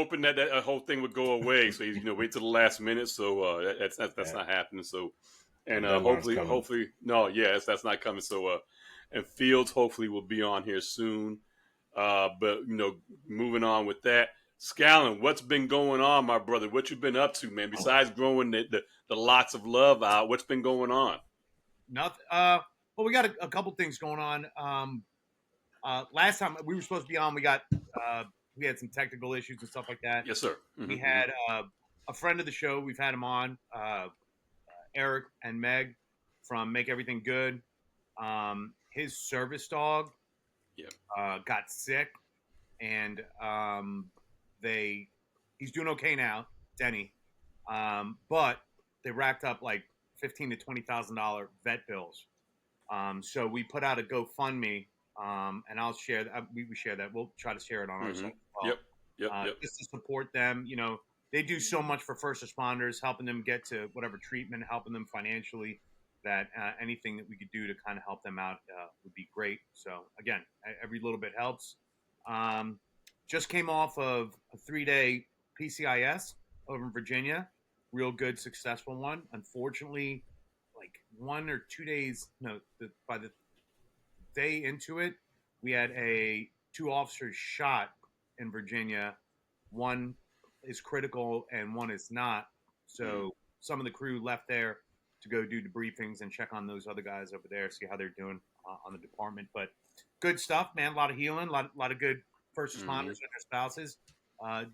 hoping that whole thing would go away. So he's wait till the last minute. So that's Yeah. not happening. So and That one's coming. hopefully no, yes, that's not coming. So and Fields hopefully will be on here soon. But moving on with that, Scallon, what's been going on, my brother? What you been up to, man? Besides growing the lots of love out, what's been going on? Nothing. Well, we got a couple things going on. Last time we were supposed to be on, we had some technical issues and stuff like that. Yes, sir. We Mm-hmm, had a friend of the show. We've had him on, Eric and Meg from Make Everything Good. His service dog Yep. got sick, and he's doing okay now, Denny. But they racked up like $15,000 to $20,000 vet bills. So we put out a GoFundMe, and I'll share that. We share that. We'll try to share it on our site as well. Yep. Just to support them. They do so much for first responders, helping them get to whatever treatment, helping them financially. That anything that we could do to kind of help them out would be great. So again, every little bit helps. Just came off of a 3-day PCIS over in Virginia. Real good, successful one. Unfortunately, like 1 or 2 days, by the day into it, we had 2 officers shot in Virginia. One is critical and one is not. So some of the crew left there to go do debriefings and check on those other guys over there, see how they're doing on the department. But good stuff, man. A lot of healing, a lot of good first responders and their spouses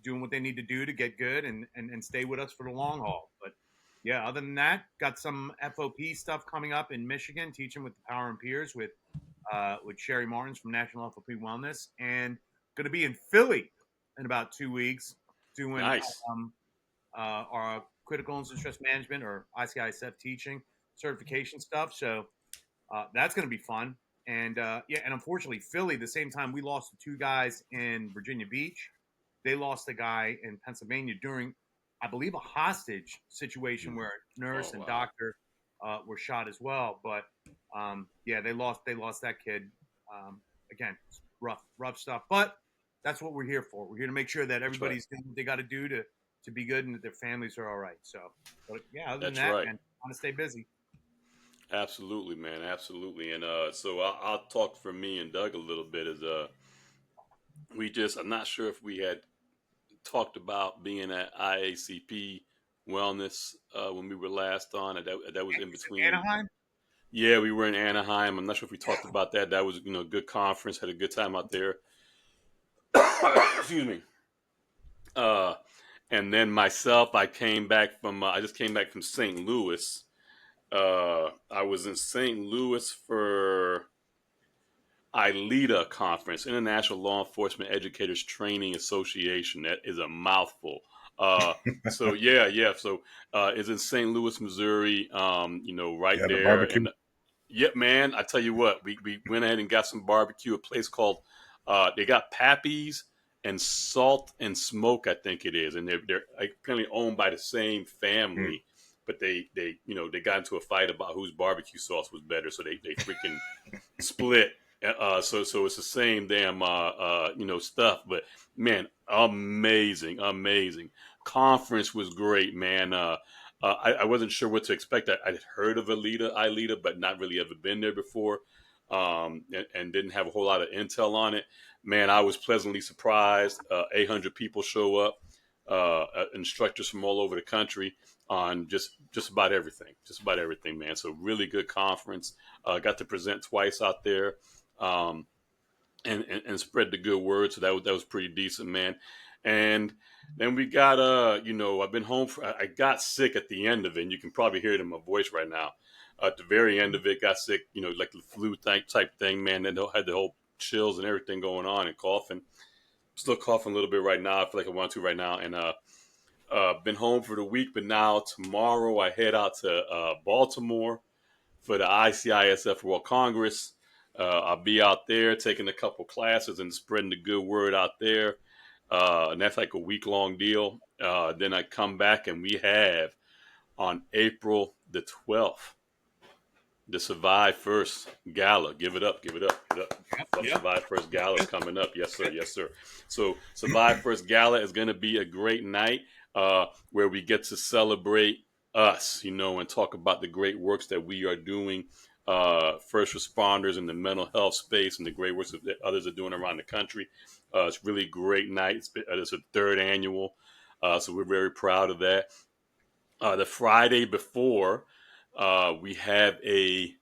doing what they need to do to get good and stay with us for the long haul. But yeah, other than that, got some FOP stuff coming up in Michigan, teaching with the Power and Peers with Sherry Martins from National FOP Wellness, and going to be in Philly in about 2 weeks doing Nice. our critical illness stress management or ICISF teaching certification stuff. So that's going to be fun. And and unfortunately, Philly, the same time we lost the 2 guys in Virginia Beach, they lost a guy in Pennsylvania during, I believe, a hostage situation where a nurse and doctor were shot as well. But they lost that kid. Again, rough stuff. But that's what we're here for. We're here to make sure that everybody's doing what they got to do to be good and that their families are all right. So, but yeah, other than that, man, I want to stay busy. Absolutely, man. Absolutely. And so I'll talk for me and Doug a little bit. I'm not sure if we had talked about being at IACP Wellness when we were last on. That was in between. Anaheim? Yeah, we were in Anaheim. I'm not sure if we talked about that. That was a good conference. Had a good time out there. Excuse me. And then myself, I just came back from St. Louis. I was in St. Louis for ILETA conference, International Law Enforcement Educators Training Association. That is a mouthful. So yeah. So it's in St. Louis, Missouri. Right there. The barbecue. And yep, man. I tell you what, we went ahead and got some barbecue. A place called they got Pappy's and Salt and Smoke, I think it is, and they're apparently owned by the same family. But they got into a fight about whose barbecue sauce was better, so they freaking split. So it's the same damn stuff. But man, amazing conference was great, man. I wasn't sure what to expect. I'd heard of ILETA, but not really ever been there before, and didn't have a whole lot of intel on it. Man, I was pleasantly surprised. 800 people show up, instructors from all over the country on just about everything, man. So really good conference. Got to present twice out there, and spread the good word. So that was pretty decent, man. And then we got I've been home I got sick at the end of it, and you can probably hear it in my voice right now. At the very end of it, got sick, like the flu type thing, man. Then had the whole chills and everything going on and coughing. Still coughing a little bit right now. I feel like I want to right now. And been home for the week, but now tomorrow I head out to Baltimore for the ICISF World Congress. I'll be out there taking a couple classes and spreading the good word out there. And that's like a week-long deal. Then I come back and we have on April the 12th, the Survive First Gala. Give it up, give it up, give it up. Yep, yep. Survive First Gala is coming up. Yes, sir. Yes, sir. So Survive First Gala is going to be a great night where we get to celebrate us, and talk about the great works that we are doing, first responders in the mental health space and the great works that others are doing around the country. It's really a great night. It's a third annual, so we're very proud of that. The Friday before, we have the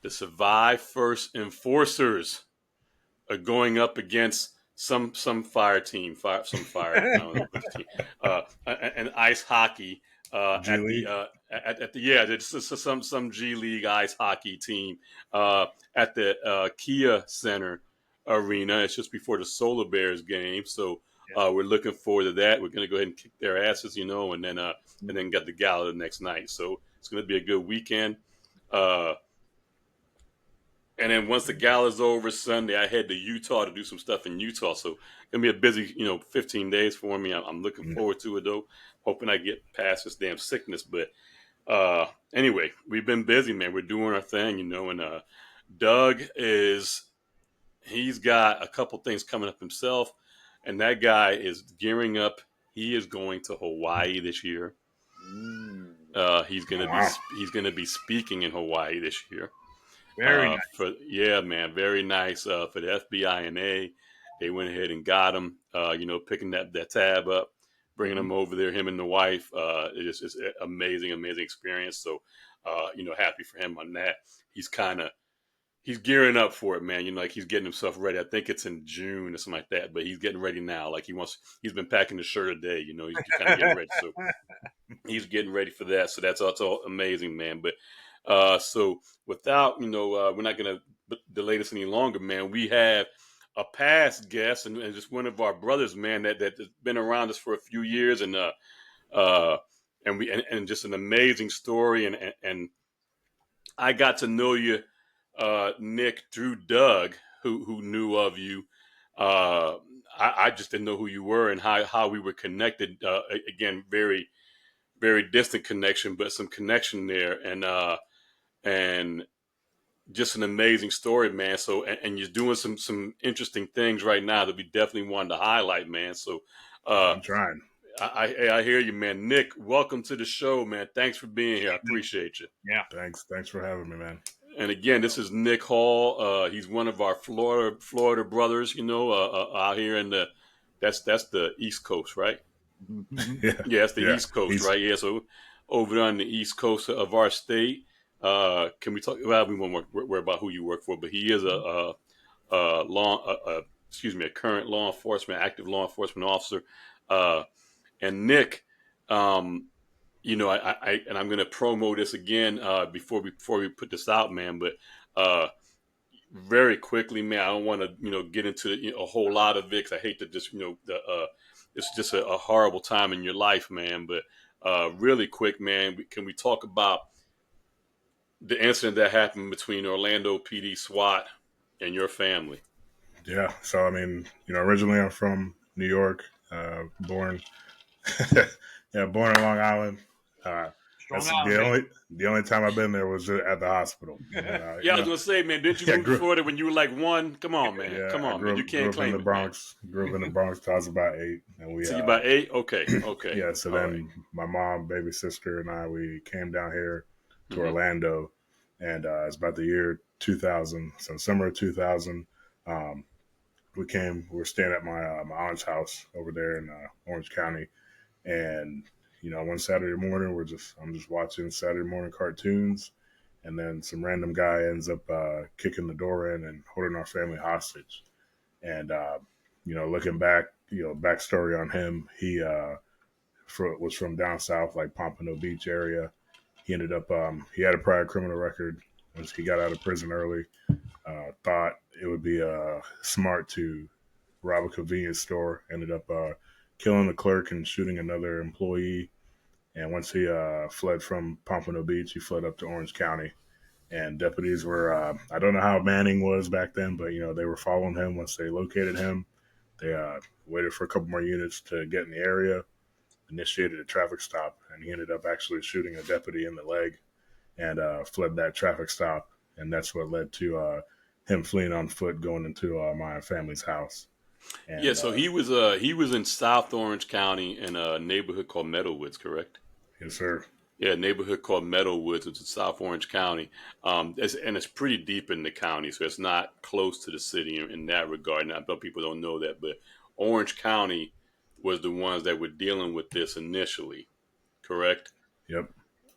Survive First Enforcers are going up against some fire team, some fire, I don't know which team, and ice hockey G at the League. at the yeah, it's some G League ice hockey team at the Kia Center arena. It's just before the Solar Bears game, so we're looking forward to that. We're going to go ahead and kick their asses, and then get the gala the next night. So it's going to be a good weekend. Uh, and then once the gala's over Sunday, I head to Utah to do some stuff in Utah. So it's gonna be a busy, 15 days for me. I'm looking Mm. forward to it though. Hoping I get past this damn sickness. But anyway, we've been busy, man. We're doing our thing, and Doug he's got a couple things coming up himself, and that guy is gearing up. He is going to Hawaii this year. Mm, He's Oh gonna be wow. he's gonna be speaking in Hawaii this year. very nice. For yeah, man, very nice. For the FBI and they went ahead and got him. Picking that tab up, bringing Mhm. him over there. Him and the wife. It's an amazing, amazing experience. So, happy for him on that. He's kind of he's gearing up for it, man. Like he's getting himself ready. I think it's in June or something like that. But he's getting ready now. Like he's been packing the shirt a day. He's kind of getting ready. So he's getting ready for that. So that's also amazing, man. But so without, we're not going to delay this any longer, man. We have a past guest and just one of our brothers, man, that's been around us for a few years uh, and just an amazing story. And I got to know you, Nick, through Doug, who knew of you. Uh, I just didn't know who you were and how we were connected. Again, very very distant connection, but some connection there, and just an amazing story, man. So, and you're doing some interesting things right now that we definitely wanted to highlight, man. So, uh, I'm trying. I hear you, man. Nick, welcome to the show, man. Thanks for being here. I appreciate you. Yeah. Thanks for having me, man. And again, this is Nick Hall. He's one of our Florida brothers, out here in that's the East Coast, right? Mhm. Yeah, Yeah, that's the yeah. East Coast, He's right? Yeah, so over on the East Coast of our state. Can we talk? Well, we won't worry about who you work for, but he is a current law enforcement, active law enforcement officer. Uh, and Nick, um, and I'm going to promo this again before we put this out, man. But uh, very quickly, man. I don't want to, get into a whole lot of it 'cause I hate to just, it's just a horrible time in your life, man. But really quick, man, can we talk about the incident that happened between Orlando PD SWAT and your family? yeah. So I mean, originally I'm from New York, born, yeah, born in Long Island. Uh, Strong that's the Island, only time I've been there was at the hospital, and baby. Yeah, I was gonna say, man, didn't you yeah, move to Florida when you were like one? yeah, Come I on, man, you grew can't up in claim the it, man. Bronx. Grew up in the Bronx till I was about 8, and we So you about 8? Okay, okay, yeah. So all right. then my mom, baby sister, and I we came down here to Mm-hmm. Orlando, and it's about the year 2000. So summer of 2000, um, we came. We were staying at my aunt's house over there in Orange County, and one Saturday morning I'm just watching Saturday morning cartoons, and then some random guy ends up kicking the door in and holding our family hostage. And looking back, backstory on him, he was from down south, like Pompano Beach area. He ended up he had a prior criminal record. Once he got out of prison early, thought it would be smart to rob a convenience store. Ended up killing the clerk and shooting another employee. And once he fled from Pompano Beach, he fled up to Orange County. And deputies were, I don't know how Manning was back then, but, they were following him. Once they located him, they waited for a couple more units to get in the area, initiated a traffic stop, and he ended up actually shooting a deputy in the leg. and fled that traffic stop, and that's what led to him fleeing on foot, going into my family's house. Yeah, And so he was in South Orange County in a neighborhood called Meadowwoods, correct? yes, sir. Yeah, a neighborhood called Meadowwoods. It's in South Orange County, and it's pretty deep in the county, so it's not close to the city in that regard. And I know people don't know that, but Orange County was the ones that were dealing with this initially, correct? Yep.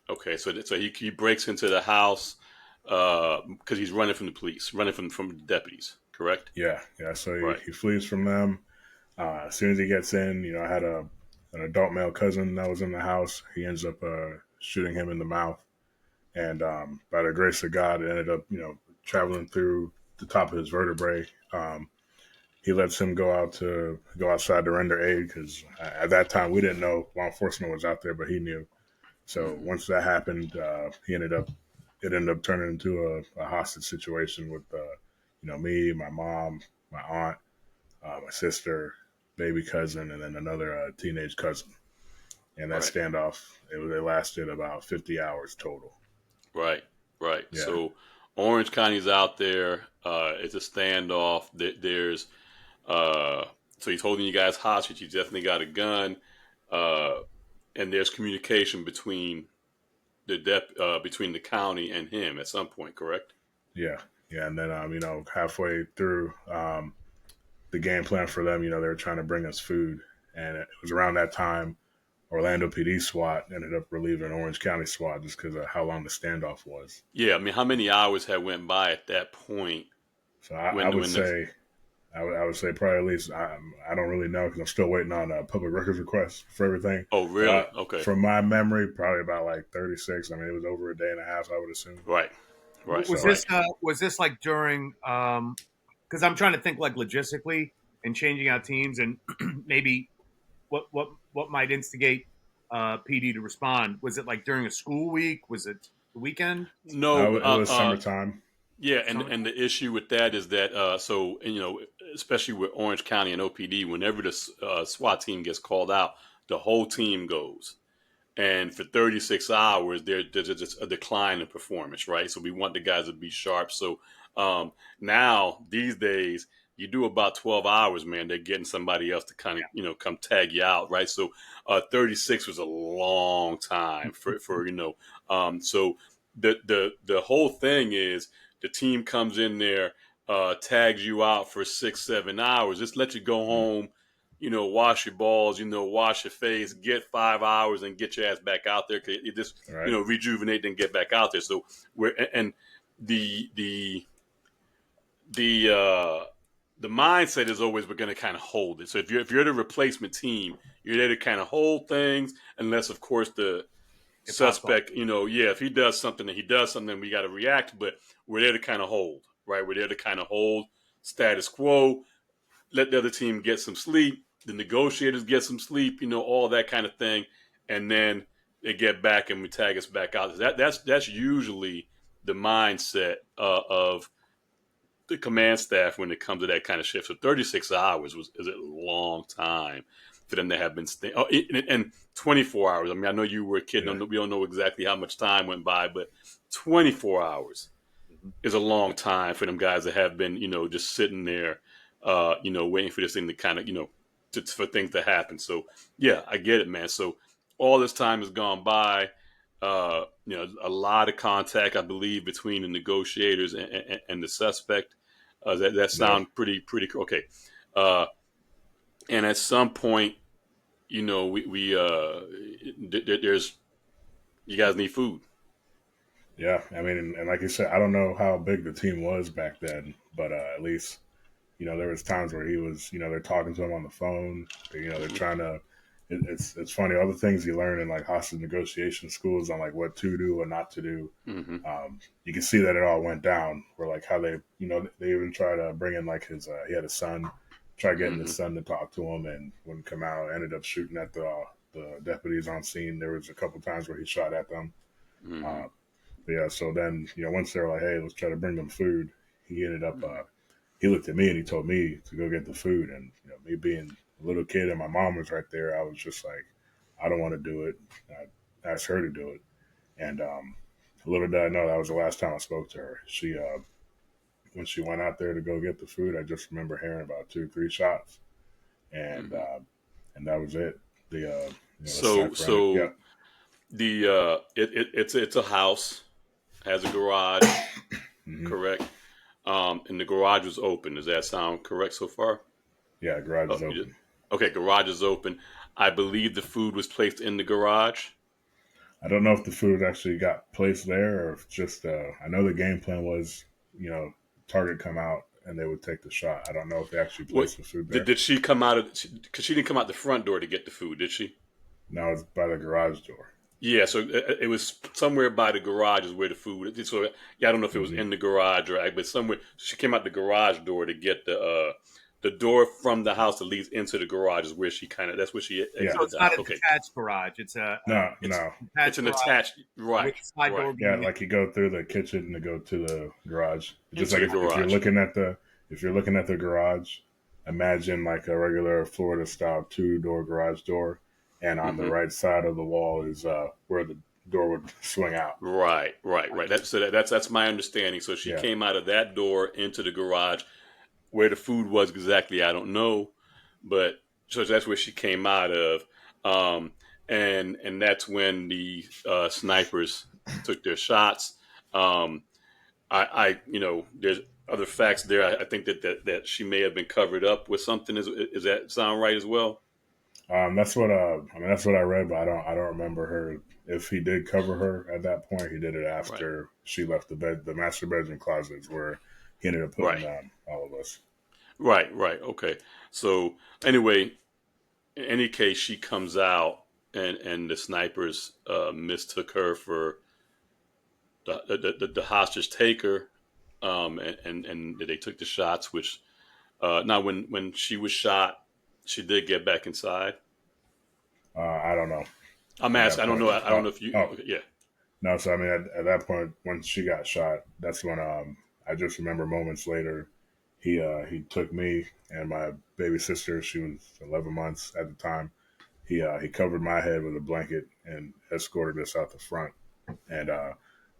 Okay, so he breaks into the house because he's running from the police, running from the deputies, correct? Yeah, yeah. So Right. he flees from them. As soon as he gets in, I had an adult male cousin that was in the house. He ends up shooting him in the mouth, and by the grace of God, it ended up traveling through the top of his vertebrae. He lets him go outside to render aid because at that time we didn't know law enforcement was out there, but he knew. So Hmm. once that happened, it ended up turning into a hostage situation with me, my mom, my aunt, my sister, baby cousin, and then another teenage cousin. And that Right. standoff, it lasted about 50 hours total. Right. Right. Yeah, So Orange County's out there. It's a standoff. There's uh, so he's holding you guys hostage. He's definitely got a gun, uh, and there's communication between between the county and him at some point. Correct. yeah, yeah. And then halfway through the game plan for them, they were trying to bring us food, and it was around that time Orlando PD SWAT ended up relieving Orange County SWAT just because of how long the standoff was. Yeah. I mean, how many hours had went by at that point So I when would when the say I would say probably at least I don't really know because I'm still waiting on a public records request for everything. oh But really? Okay. from my memory, probably about like 36. I mean, it was over a day and a half, I would assume. Right. Right. Was So Right. this like during because I'm trying to think like logistically and changing out teams and maybe what might instigate PD to respond? Was it like during a school week? Was it the weekend? No. it was summertime. Yeah, Summer? and the issue with that is that so and, especially with Orange County and OPD, whenever the SWAT team gets called out, the whole team goes. And for 36 hours, there's just a decline in performance, right? So we want the guys to be sharp. So now these days, you do about 12 hours, man. They're getting somebody else to kind of come tag you out, right? So 36 was a long time for so the whole thing is the team comes in there, tags you out for 6-7 hours, just let you go Mm. home, wash your balls, wash your face, get 5 hours, and get your ass back out there. Cause it just, Right. rejuvenate and get back out there. So and the the the uh, the mindset is always we're going to kind of hold it. So if you're the replacement team, you're there to kind of hold things, unless of course the It pops off. suspect, yeah, if he does something and he does something, we got to react. But we're there to kind of hold, right? We're there to kind of hold status quo, let the other team get some sleep, the negotiators get some sleep, all that kind of thing, and then they get back and we tag us back out. That's usually the mindset of the command staff when it comes to that kind of shift. So 36 hours is a long time for them to have been staying. Oh, and 24 hours. I mean, I know you were a kid. Yeah. We don't know exactly how much time went by, but 24 hours Mhm. is a long time for them guys that have been, just sitting there, waiting for this thing to kind of, for things to happen. So yeah, I get it, man. So all this time has gone by. A lot of contact, I believe, between the negotiators and the suspect. That Yeah. sound pretty okay. Uh, and at some point, there's you guys need food. Yeah. I mean, and like you said, I don't know how big the team was back then, but at least there was times where he was, they're talking to him on the phone. They're Hmm. trying to. It's funny all the things you learn in like hostage negotiation schools on like what to do and not to do. Hmm. You can see that it all went down. Where like how they, they even try to bring in like his, he had a son, try getting his Hmm. son to talk to him, and wouldn't come out. Ended up shooting at the deputies on scene. There was a couple times where he shot at them. Hmm. Uh, but yeah, so then once they were like, hey, let's try to bring them food, he ended up. He looked at me and he told me to go get the food, and me being a little kid and my mom was right there, I was just like, I don't want to do it. I asked her to do it, and little did I know that was the last time I spoke to her. She when she went out there to go get the food, I just remember hearing about 2 3 shots, and Hmm. uh, and that was it. The So sniper had it. so Yep. the it's a house, has a garage, Hmm. correct? And the garage was open. Does that sound correct so far? Yeah, garage Oh, is open. okay. Garage is open. I believe the food was placed in the garage. I don't know if the food actually got placed there or if just I know the game plan was, you know, target come out and they would take the shot. I don't know if they actually What placed the food did there. did she come out of? Because she didn't come out the front door to get the food, did she? Now it's by the garage door. Yeah, so it was somewhere by the garage is where the food. So yeah, I don't know if it was Hmm. in the garage or but somewhere. She came out the garage door to get the door from the house that leads into the garage is where she kind of that's where she Yeah. So exited it's the not house. a Okay, detached garage. It's a No, it's no. it's detached an garage attached right, with the side right door Yeah, being in. like you go through the kitchen to go to the garage. Just into like the if you're garage. looking at the if you're looking at the garage, imagine like a regular Florida style 2 door garage door, and on the Hmm. right side of the wall is where the door would swing out. Right, right, right. That's my understanding. So she Yeah. came out of that door into the garage. Where the food was exactly, I don't know, but so that's where she came out of, um, and that's when the snipers took their shots. Um, there's other facts there. I think that she may have been covered up with something. Is that sound right as well? That's what I mean. That's what I read, but I don't remember her. If he did cover her at that point, he did it Right, after she left the bed. The master bedroom closets where he ended up putting right, all of us. right. Okay. So anyway, in any case, she comes out, and the snipers mistook her for the hostage taker, and they took the shots. Which now, when she was shot, she did get back inside. I don't know I'm at asking. that I don't point. know. I don't know if you. Oh Okay, yeah. no, so I mean at that point when she got shot, that's when I just remember moments later, he took me and my baby sister. She was 11 months at the time. He covered my head with a blanket and escorted us out the front. And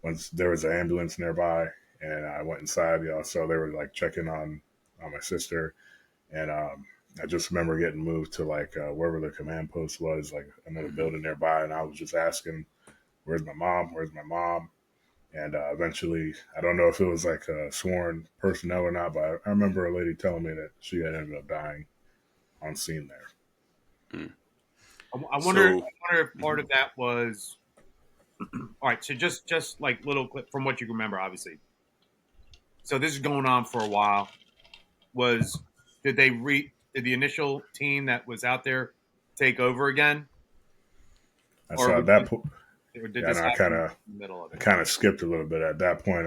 once there was an ambulance nearby, and I went inside, so they were like checking on my sister, and I just remember getting moved to like wherever the command post was, like another Hmm. building nearby, and I was just asking, "Where's my mom? Where's my mom?" And eventually, I don't know if it was like sworn personnel or not, but I remember a lady telling me that she had ended up dying on scene there. Mm. I wonder. So, I wonder if part mhm. of that was all right. So just like little clip from what you remember, obviously. So this is going on for a while. Was did the initial team that was out there take over again, And or so at that point, did yeah, this no, happen in the middle of I it? kind of skipped a little bit at that point.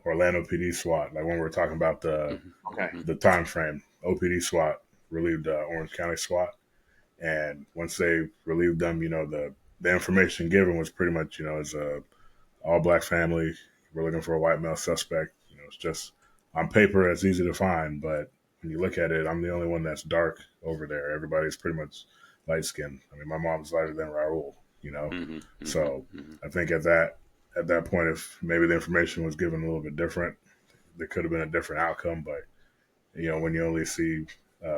Orlando PD SWAT, like when we were talking about Mhm. Okay. Mhm. the time frame, OPD SWAT relieved Orange County SWAT, and once they relieved them, the information given was pretty much, it's a all black family. We're looking for a white male suspect. It's just on paper it's easy to find, but when you look at it, I'm the only one that's dark over there. Everybody's pretty much light skinned. I mean, my mom's lighter than Raul, you know. Mhm. Mhm. So Mhm. I think at that point, if maybe the information was given a little bit different, there could have been a different outcome. But when you only see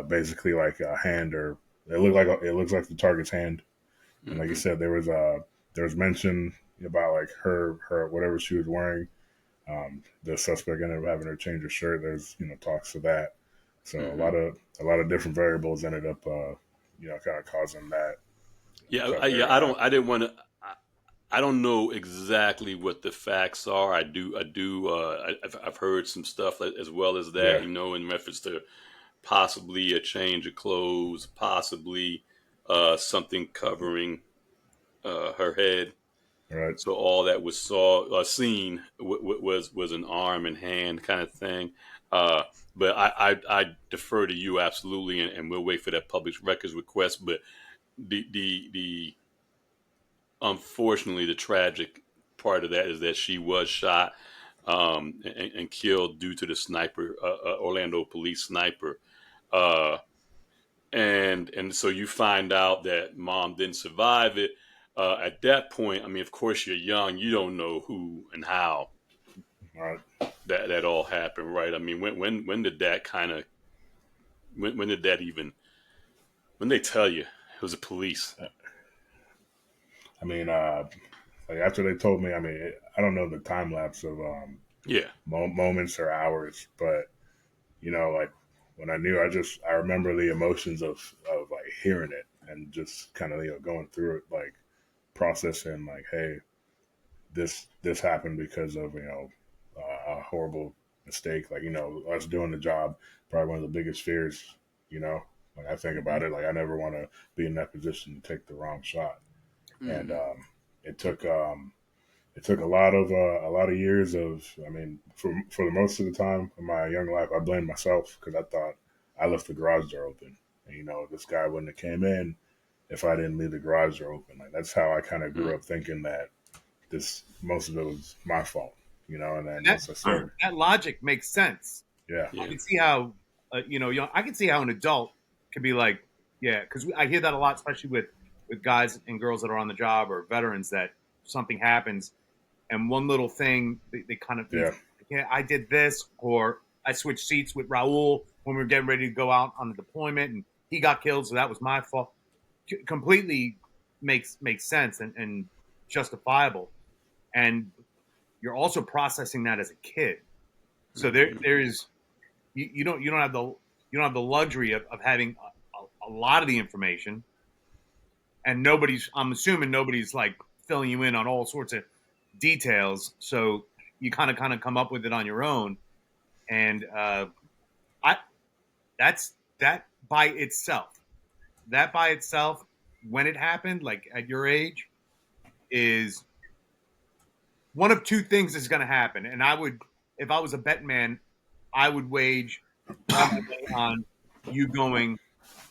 basically like a hand, or it looks like the target's hand, and like you Mhm. said, there was mention about like her whatever she was wearing. The suspect ended up having her change her shirt. There's talks of that. So a lot Mhm. of a lot of different variables ended up kind of causing that Yeah, there to I don't. happen. I didn't want to. I don't know exactly what the facts are. I do. I do. I've heard some stuff as well as that. Yeah. In reference to possibly a change of clothes, possibly something covering her head. Right. So all that was seen was an arm and hand kind of thing. Uh, but I defer to you absolutely, and we'll wait for that public records request. But the unfortunately the tragic part of that is that she was shot and killed due to the sniper, Orlando police sniper. Uh, and so you find out that mom didn't survive it. At that point, I mean, of course, you're young. You don't know who and how Right. that all happened, right? I mean, when did that kind of when did that even when they tell you it was the police? I mean, like after they told me, I mean, I don't know the time lapse of Yeah. moments or hours, but like when I knew, I remember the emotions of like hearing it and just kind of going through it, like processing, like, hey, this happened because of a horrible mistake, like us doing the job, probably one of the biggest fears, when I think about it, like I never want to be in that position to take the wrong shot, and Mm-hmm. it took it took a lot of years of, I mean, for the most of the time of my young life, I blamed myself because I thought I left the garage door open, and this guy wouldn't have came in if I didn't leave the garage door open. Like that's how I kind of grew up thinking that this most of it was my fault, and then That once I started, that logic makes sense. yeah, I Yeah. can see how I can see how an adult could be like, yeah, because I hear that a lot, especially with guys and girls that are on the job or veterans, that something happens and one little thing they kind of yeah, yeah, I did this, or I switched seats with Raul when we were getting ready to go out on the deployment and he got killed, so that was my fault. Completely makes sense and justifiable, and you're also processing that as a kid. So Mm-hmm. there's you don't have the luxury of having a lot of the information, and nobody's, I'm assuming nobody's like filling you in on all sorts of details, so you kind of come up with it on your own, and I that's that by itself, when it happened, like at your age, is one of two things is going to happen, and I would, if I was a bet man, I would wage all my money on you going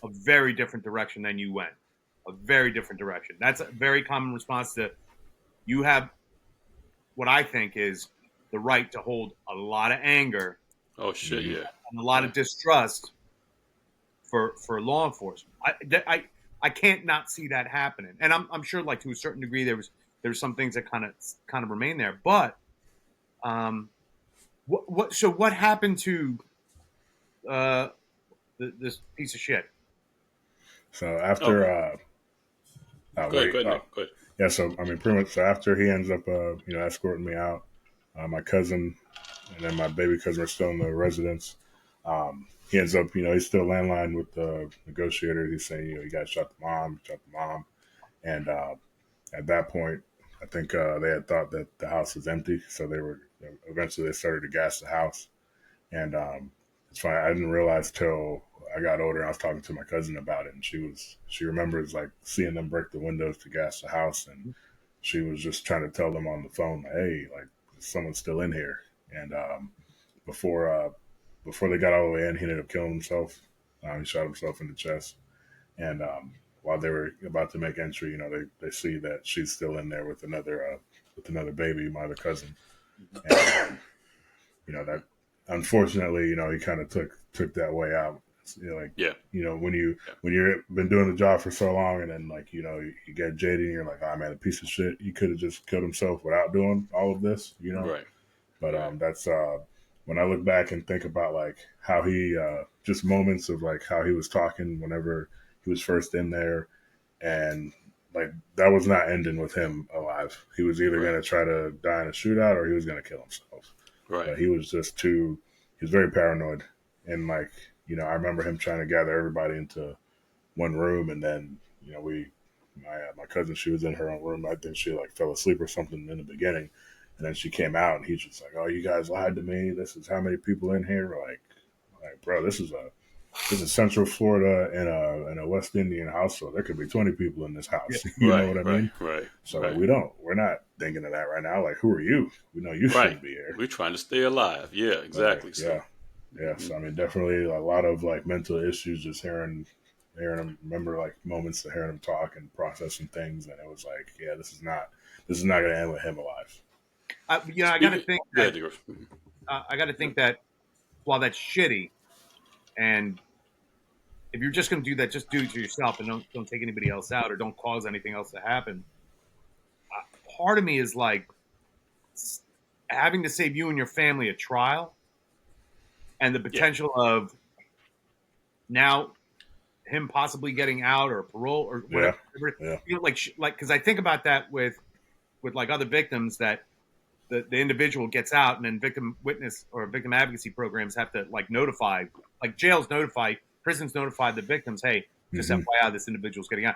a very different direction than you went. A very different direction. That's a very common response to, you have what I think is the right to hold a lot of anger Oh shit. mm-hmm. Yeah. and a lot Yeah. of distrust for law enforcement. I can't not see that happening, and I'm sure, like to a certain degree, there's some things that kind of remain there. But what happened to uh, this piece of shit? So Oh, after go ahead. wait, Go ahead, oh Nick. Go ahead. yeah, so I mean, pretty much, so after he ends up escorting me out, my cousin and then my baby cousin are still in the residence. He ends up, he's still landline with the negotiator. He's saying, he got shot the mom, and at that point, I think they had thought that the house was empty, so they were eventually they started to gas the house. And it's funny, I didn't realize till I got older. And I was talking to my cousin about it, and she remembers like seeing them break the windows to gas the house, and she was just trying to tell them on the phone, like, hey, like someone's still in here. And before before they got all the way in, he ended up killing himself. He shot himself in the chest, and while they were about to make entry, they see that she's still in there with another baby, my other cousin, and that unfortunately, he kind of took that way out. Like Yeah. when you're been doing the job for so long, and then like you get jaded, and you're like, oh man, a piece of shit. He could have just killed himself without doing all of this. Right. But Right. that's when I look back and think about like how he just moments of like how he was talking whenever he was first in there, and like that was not ending with him alive. He was either Right. going to try to die in a shootout or he was going to kill himself. Right. But he was just too. He was very paranoid, and like I remember him trying to gather everybody into one room, and then my cousin, she was in her own room. I think she like fell asleep or something in the beginning, and then she came out, and he's just like, "Oh, you guys lied to me. This is how many people in here." Like, bro, this is Central Florida in a West Indian household. There could be 20 people in this Yeah. house. You know Right. what I Right. mean? Right. So like, Right. we're not thinking of that right now. Like, who are you? We know you Right. shouldn't be here. We're trying to stay alive. Yeah. Right? Exactly. So. Yeah. Yeah. Mm-hmm. So I mean, definitely a lot of like mental issues. Just hearing him, remember like moments of hearing him talk and processing things, and it was like, yeah, this is not going to end with him alive. I got to Speaking. think Go that ahead, Digger. I got to think that while that's shitty, and if you're just going to do that, just do it to yourself and don't take anybody else out or don't cause anything else to happen. part of me is like having to save you and your family a trial and the Yeah. potential of now him possibly getting out or parole or Yeah. whatever. Yeah. Like because I think about that with like other victims that the individual gets out and then victim witness or victim advocacy programs have to like notify, like jails notify, prisons notify the victims, hey, just Hmm. FYI, this individual's getting out.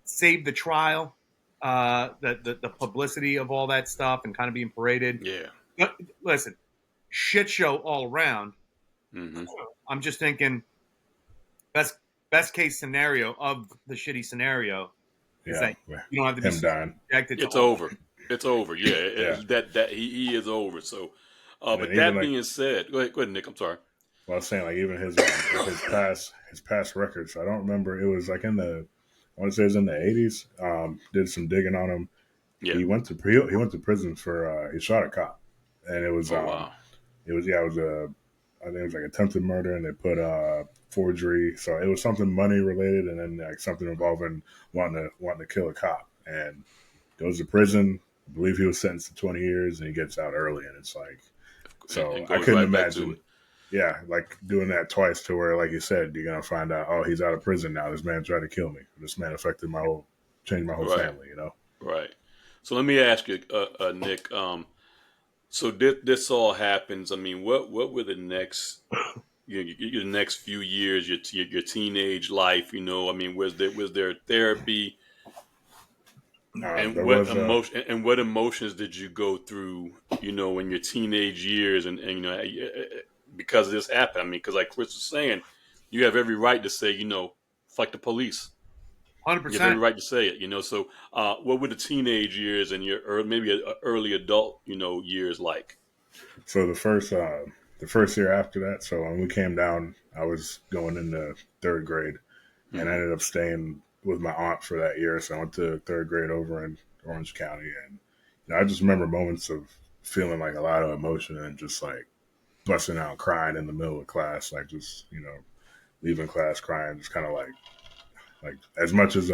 Save the trial, the publicity of all that stuff and kind of being paraded. Yeah. But listen, shit show all around. Hmm. I'm just thinking best best case scenario of the shitty scenario is Yeah. that you don't have to be Him dying. subjected to It's all. over. It's over. Yeah. Yeah. That he is over. So, And then but even that like, being said, go ahead, Nick. I'm sorry. well, I was saying like even his past records. I don't remember. It was like in the, I want to say it was in the 80s. Did some digging on him. Yeah. He went to prison for he shot a cop, and Oh wow. it was a, I think it was like attempted murder, and they put forgery. So it was something money related, and then like something involving wanting to kill a cop, and goes to prison. I believe he was sentenced to 20 years, and he gets out early, and it's like, so And I goes couldn't right back to imagine. it. Yeah, like doing that twice to where, like you said, you're gonna find out, oh, he's out of prison now. This man tried to kill me. This man affected changed my whole Right. family. You know. Right. So let me ask you, Nick. So this all happens. I mean, what were the next your next few years, your teenage life? I mean, was there therapy, and There was a what emotions did you go through? In your teenage years, and because this happened. I mean, because like Chris was saying, you have every right to say, fuck the police. Hundred You have every percent. right to say it. So what were the teenage years and your maybe early adult, years like? so the first year after that. So when we came down, I was going into third grade, and I Hmm. ended up staying with my aunt for that year. So I went to third grade over in Orange County, and I just remember moments of feeling like a lot of emotion and just like busting out crying in the middle of class, like just leaving class crying, just kind of like as much as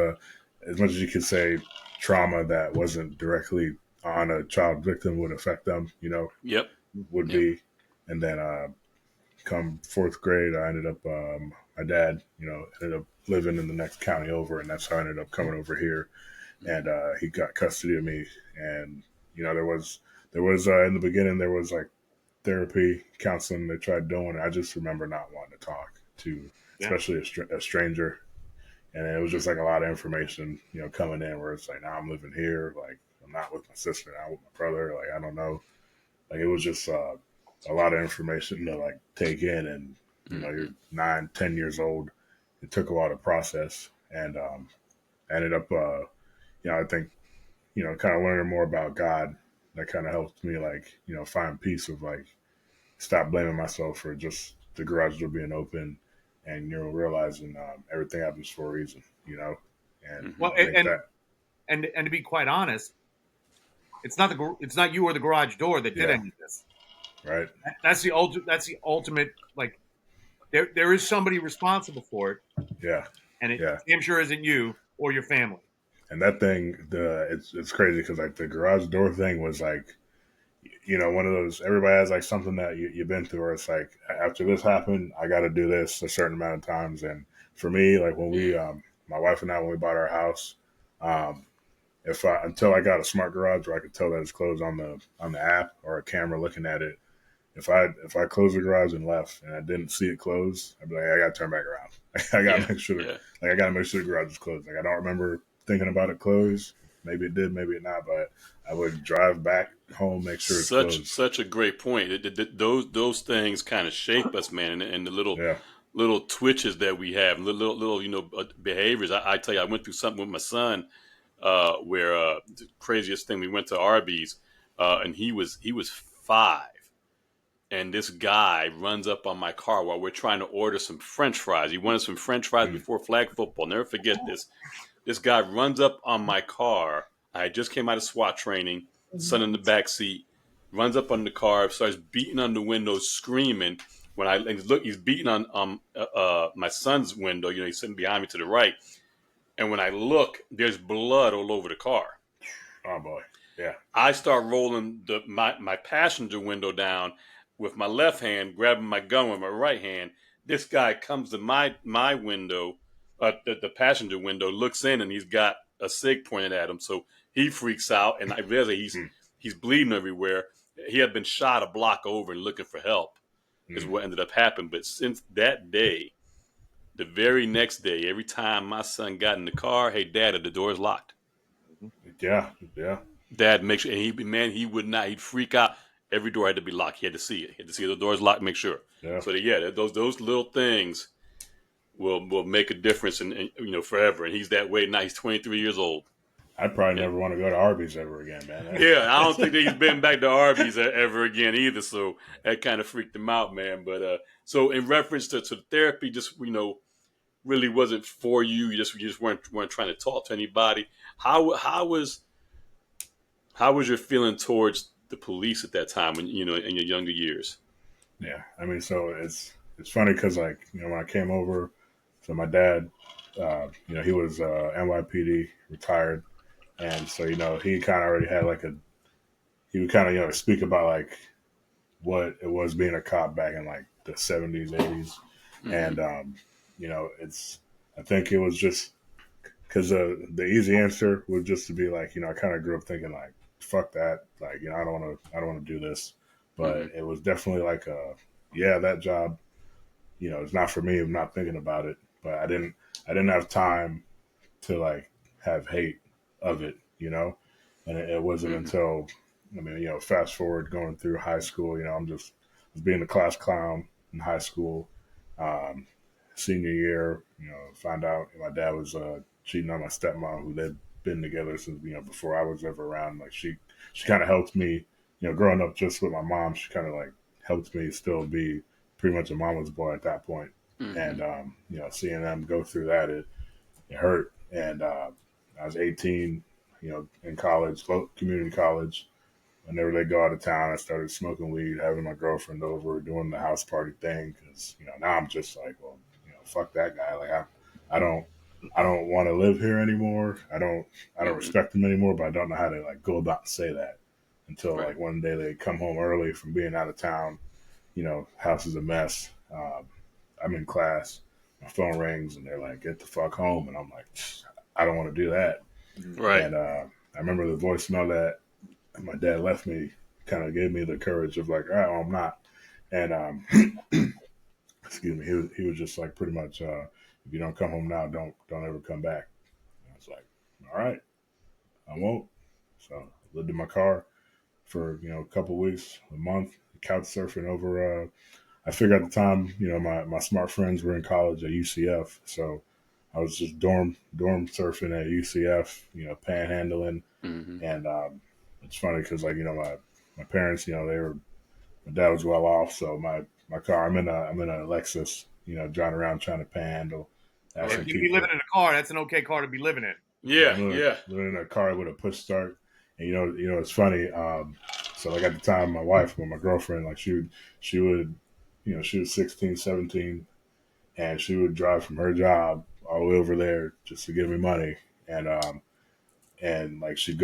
you could say trauma that wasn't directly on a child victim would affect them, Yep. would Yep. be. And then come fourth grade, I ended up my dad, ended up living in the next county over, and that's how I ended up coming over here. And he got custody of me, and there was in the beginning there was like therapy, counseling they tried doing. I just remember not wanting to talk to, Yeah. especially a stranger, and it was just like a lot of information, coming in where it's like, now I'm living here, like I'm not with my sister, not with my brother, like I don't know, like it was just a lot of information to like take in, and you're Hmm. 9, 10 years old. It took a lot of process, and I ended up, I think, kind of learning more about God. That kind of helped me, like, find peace of like stop blaming myself for just the garage door being open, and realizing everything happens for a reason, and Hmm. Well, I think that, and to be quite honest, it's not you or the garage door that did yeah, any of this. right, That's the ultimate. That's the ultimate. Like there is somebody responsible for it, yeah, and it yeah. damn sure isn't you or your family. And that thing, it's crazy because like the garage door thing was like, one of those, everybody has like something that you've been through where it's like, after this happened, I got to do this a certain amount of times. And for me, like when Yeah. my wife and I, when we bought our house, um, until I got a smart garage where I could tell that it's closed on the app or a camera looking at it, if I closed the garage and left and I didn't see it close, I'd be like, I got to turn back around. I got Yeah. to make sure Yeah. I got to make sure the garage is closed. Like I don't remember thinking about it closed. Maybe it did, maybe it not. But I would drive back home, make sure it's closed. Such a great point. Those things kind of shape us, man, and the Yeah. little twitches that we have, little behaviors. I tell you, I went through something with my son, where the craziest thing. We went to Arby's, and he was 5, and this guy runs up on my car while we're trying to order some French fries. He wanted some French fries Mm. before flag football. Never forget this. This guy runs up on my car. I just came out of SWAT training, son in the back seat, runs up on the car, starts beating on the window, screaming. When I look, he's beating on my son's window. He's sitting behind me to the right. And when I look, there's blood all over the car. Oh boy. Yeah. I start rolling my passenger window down with my left hand, grabbing my gun with my right hand. This guy comes to my window, the passenger window, looks in, and he's got a sig pointed at him. So he freaks out, and I realize Mm, he's bleeding everywhere. He had been shot a block over and looking for help, is mm. what ended up happening. But since that day, the very next day, every time my son got in the car, hey, Dad, the door's locked. Mhm. Yeah. Yeah. Dad make sure, and he would not. He'd freak out. Every door had to be locked. He had to see it. He had to see the doors locked. Make sure. Yeah. So that, yeah, those little things will make a difference in forever. And he's that way now. He's 23 years old. I'd probably And never want to go to Arby's ever again, man. yeah, I don't think that he's been back to Arby's ever again either. So that kind of freaked him out, man. But so in reference to therapy, just really wasn't for you. You just weren't trying to talk to anybody. How was your feeling towards the police at that time when in your younger years? Yeah. I mean, so it's funny because like when I came over, so my dad, he was NYPD retired, and so he kind of already had like he would kind of speak about like what it was being a cop back in like the 70s, 80s, and Mm-hmm. it's I think it was just because the easy answer was just to be like I kind of grew up thinking like fuck that, like I don't want to do this, Mm-hmm. but it was definitely like yeah, that job, it's not for me. I'm not thinking about it, but I didn't have time to like have hate of it, and it wasn't Mm-hmm. until I mean, fast forward going through high school, I was being the class clown in high school. Um, Senior year, found out my dad was cheating on my stepmom, who they'd been together since before I was ever around. Like she kind of helped me, growing up just with my mom. She kind of like helped me still be pretty much a mama's boy at that point. Mm-hmm. And seeing them go through that, it hurt. And I was 18, in college, community college. Whenever they go out of town, I started smoking weed, having my girlfriend over, doing the house party thing. Because now I'm just like, well, fuck that guy. Like I don't, I don't want to live here anymore. I don't Mm-hmm. respect him anymore. But I don't know how to like go about and say that until Right. like one day they come home early from being out of town. House is a mess. I'm in class. My phone rings and they're like, "Get the fuck home," and I'm like, I don't want to do that. Mhm. Right. And I remember the voicemail that my dad left me kind of gave me the courage of like, all right, well, I'm not. And excuse me, he was just like pretty much, if you don't come home now, don't ever come back. And I was like, all right, I won't. So I lived in my car for a couple of weeks, a month, couch surfing over. I figured at the time, my smart friends were in college at UCF, so I was just dorm surfing at UCF, panhandling. Mm-hmm. And it's funny because like my parents, they were my dad was well off, so my car, I'm in a Lexus, driving around trying to panhandle, Well, if Right. asking you be living people. in a car, that's an okay car to be living in. Yeah, Yeah. I'm Yeah. living in a car with a push start, and it's funny. So like at the time, my wife, my girlfriend, like she would, she was 16, 17, and she would drive from her job all the way over there just to give me money, and like she'd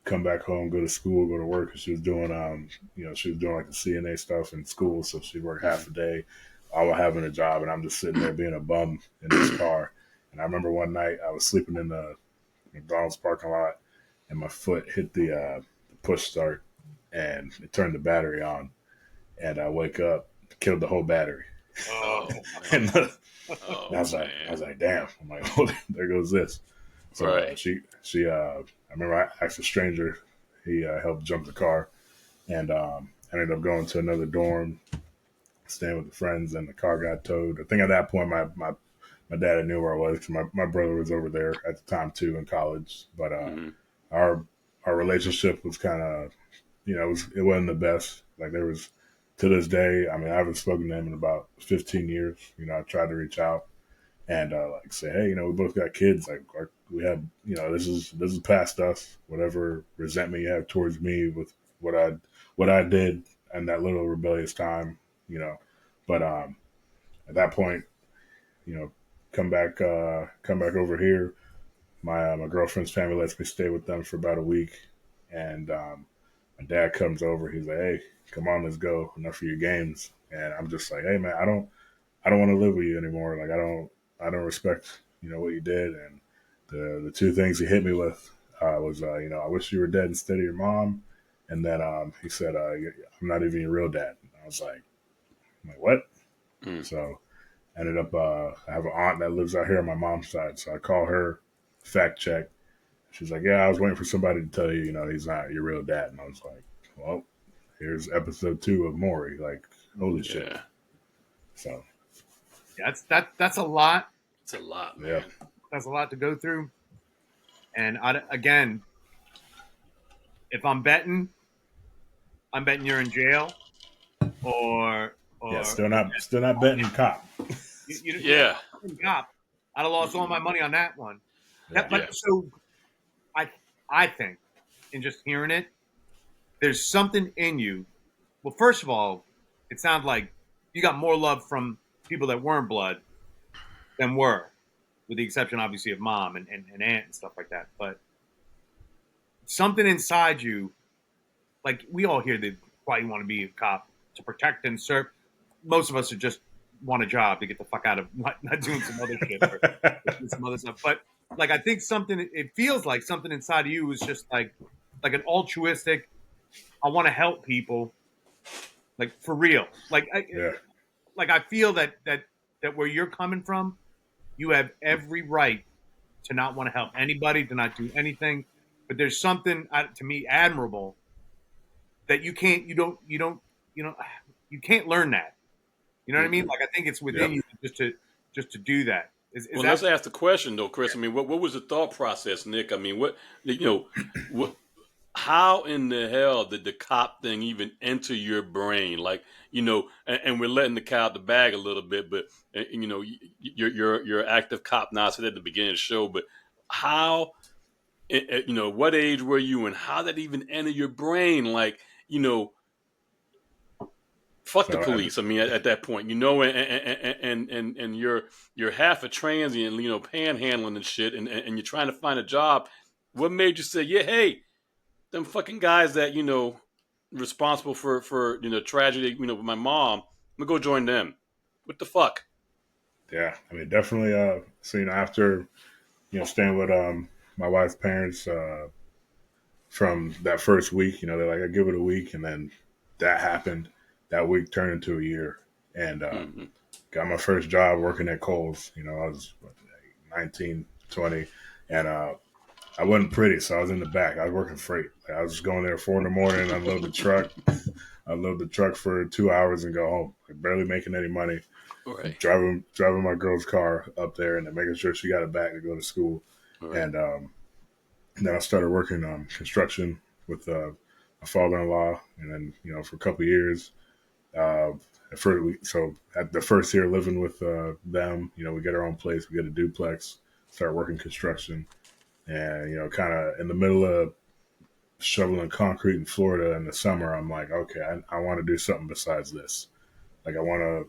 come back home, go to school, go to work. 'Cause she was doing, she was doing like the CNA stuff in school, so she'd work Mm-hmm. half a day, all while having a job, and I'm just sitting there being a bum in this car. And I remember one night I was sleeping in the McDonald's parking lot, and my foot hit the push start, and it turned the battery on, and I wake up, killed the whole battery, Oh, Oh and man. I Oh was like, man. damn. I'm like, oh, there goes this. So Right. I remember I asked a stranger. He helped jump the car, and I ended up going to another dorm, staying with the friends, and the car got towed. I think at that point, my dad knew where I was because my brother was over there at the time too in college. But Mm-hmm. our our relationship was kind of, it wasn't the best. Like there was to this day. I mean, I haven't spoken to him in about 15 years. I tried to reach out and like say, hey, we both got kids. Like we have, this is past us. Whatever resentment you have towards me with what I did in that little rebellious time, you know. But at that point, you know, come back over here. my girlfriend's family lets me stay with them for about a week, and my dad comes over. He's like, "Hey, come on, let's go. Enough of your games." And I'm just like, "Hey, man, I don't want to live with you anymore. Like, I don't respect, what you did." And the two things he hit me with was, I wish you were dead instead of your mom. And then he said, "I'm not even your real dad." And I was like, "What?" Mm. So I ended up, I have an aunt that lives out here on my mom's side. So I call her, fact check. She's like, "Yeah, I was waiting for somebody to tell you, he's not your real dad." And I was like, "Well, here's episode 2 of Maury." Like, holy shit. Yeah, So, That's a lot. it's a lot, yeah. man. That's a lot to go through. And again, if I'm betting you're in jail, Yeah, or still not betting cop. yeah, Yeah, cop. I'd have lost all my money on that one. Yeah. yeah. But so I I think in just hearing it, there's something in you. Well, first of all, it sounds like you got more love from people that weren't blood than were, with the exception obviously of mom and aunt and stuff like that. But something inside you, like we all hear that why you want to be a cop to protect and serve. Most of us are just want a job to get the fuck out of not doing some other shit or doing some other stuff. But like I think something it feels like something inside of you is just like an altruistic. I want to help people, like for real. Yeah. Like I feel that where you're coming from, you have every right to not want to help anybody, to not do anything. But there's something to me admirable that you know, you can't learn that. You know what I mean? Mm-mm. Like I think it's within Yep. you just to do that. Is Well, let's that ask the question though, Chris. I mean, what was the thought process, Nick? I mean, what, how in the hell did the cop thing even enter your brain? Like, and we're letting the cat out the bag a little bit, but you're an active cop now. I said at the beginning of the show, but how, what age were you, and how did that even enter your brain? Like, fuck the So, police. I mean, at that point, and you're half a transient, panhandling and shit, and you're trying to find a job. What made you say, yeah, hey, them fucking guys that responsible for tragedy, with my mom, I'm gonna go join them. What the fuck? yeah, I mean, definitely. So after staying with my wife's parents from that first week, they're like, "I give it a week," and then that happened. That week turned into a year, and Mm-hmm. got my first job working at Kohl's. I was 19, 20, and I wasn't pretty, so I was in the back. I was working freight. Like, I was just going there 4 in the morning, unload the truck, unload the truck for 2 hours, and go home. Like, barely making any money. Right. Driving my girl's car up there, and then making sure she got it back to go to school. Right. And then I started working on construction with my father-in-law, and then for a couple of years. Uh, so at the first year living with them, we get our own place, we get a duplex, start working construction, and kind of in the middle of shoveling concrete in Florida in the summer, I'm like, okay, I want to do something besides this. Like I want to,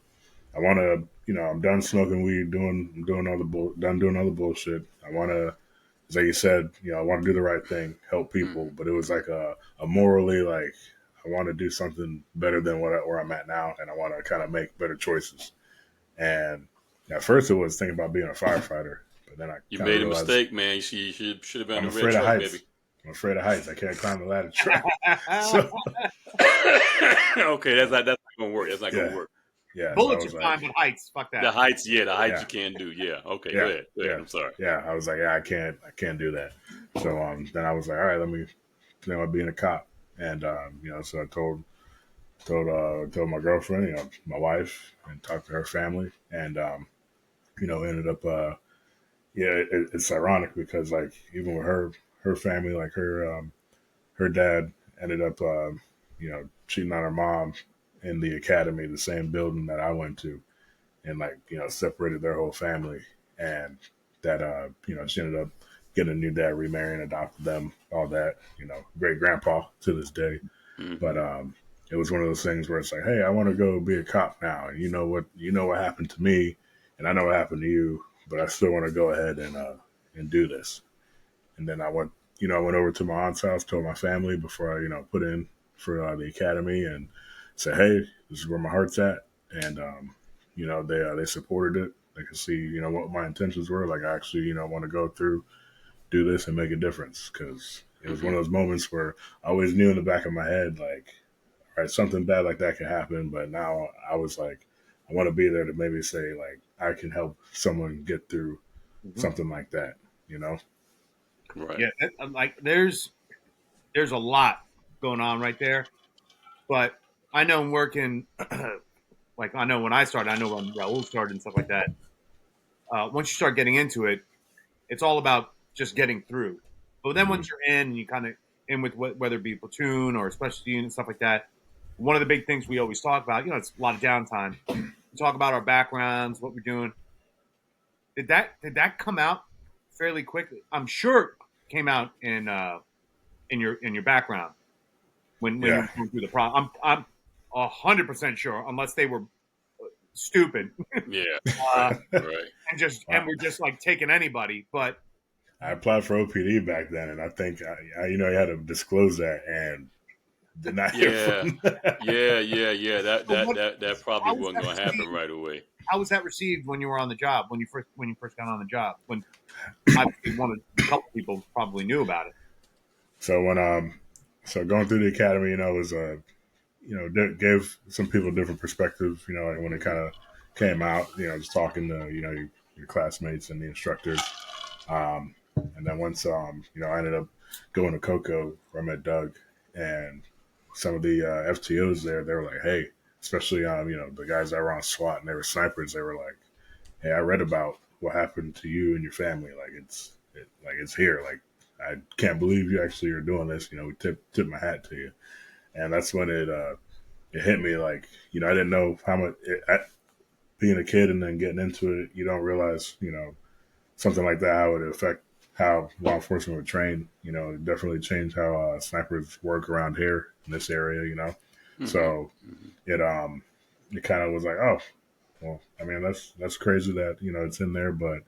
I'm done smoking weed, I'm doing all done doing all the bullshit. I want to, like you said, I want to do the right thing, help Mm-hmm. people, but it was like a morally, like, I want to do something better than where I'm at now, and I want to kind of make better choices. And at first, it was thinking about being a firefighter, but then I You kind of made a realized mistake, man. You should have been in I'm the red afraid of truck, heights. baby. I'm afraid of heights. I can't climb the ladder truck. So Okay, that's not gonna work. That's not gonna yeah, work. yeah. So I bullets are was like, fine, but heights, fuck The that. heights, yeah, the heights yeah, you can't do. Yeah. Okay, go yeah, ahead. Go ahead. yeah, I'm sorry. yeah. I was like, yeah, I can't do that. So then I was like, all right, let me think about being a cop. And so I told my girlfriend, my wife, and talked to her family, and ended up, yeah, it's ironic because like even with her family, like her dad ended up, cheating on her mom in the academy, the same building that I went to, and like separated their whole family, and that she ended up getting a new dad, remarrying, adopted them, all that, great grandpa to this day. But Mm-hmm. it was one of those things where it's like, hey, I want to go be a cop now, and you know what happened to me, and I know what happened to you, but I still want to go ahead and do this. And then I went over to my aunt's house, told my family before I, put in for the academy, and said, hey, this is where my heart's at. And, they supported it. They could see, what my intentions were. Like, I actually, want to go through, do this and make a difference. Cause it was one of those moments where I always knew in the back of my head, like, all right, something bad like that could happen. But now I was like, I want to be there to maybe say, like, I can help someone get through Mm-hmm. something like that, you know? Right. Yeah, like there's a lot going on right there. But I know I'm working, like I know when I started, I know when Raul started and stuff like that. Once you start getting into it, it's all about just getting through. But then Mm-hmm. once you're in, you kind of in with whether it be platoon or specialty unit and stuff like that. One of the big things we always talk about, it's a lot of downtime. We talk about our backgrounds, what we're doing. Did that come out fairly quickly? I'm sure it came out in your background when you Yeah. were going through the problem. I'm 100% sure, unless they were stupid Yeah. uh, Right. Right. and we're just like taking anybody. But I applied for OPD back then, and I think I had to disclose that, and did not hear Yeah. from that. Yeah. That so that what? that that probably How was wasn't that going to happen received? right away. How was that received when you were on the job? When you first got on the job? When obviously one of a couple people probably knew about it. So when so going through the academy, was gave some people different perspectives. Like when it kind of came out, just talking to your classmates and the instructors. And then once I ended up going to Coco, where I met Doug, and some of the FTOs there, they were like, hey, especially the guys that were on SWAT and they were snipers, they were like, hey, I read about what happened to you and your family. Like it's here. Like I can't believe you actually are doing this. We tip my hat to you. And that's when it hit me. Like I didn't know how much being a kid and then getting into it. You don't realize something like that how it would affect how law enforcement would train. It definitely changed how snipers work around here in this area. Hmm. So it kind of was like, oh, well, I mean that's crazy that it's in there, but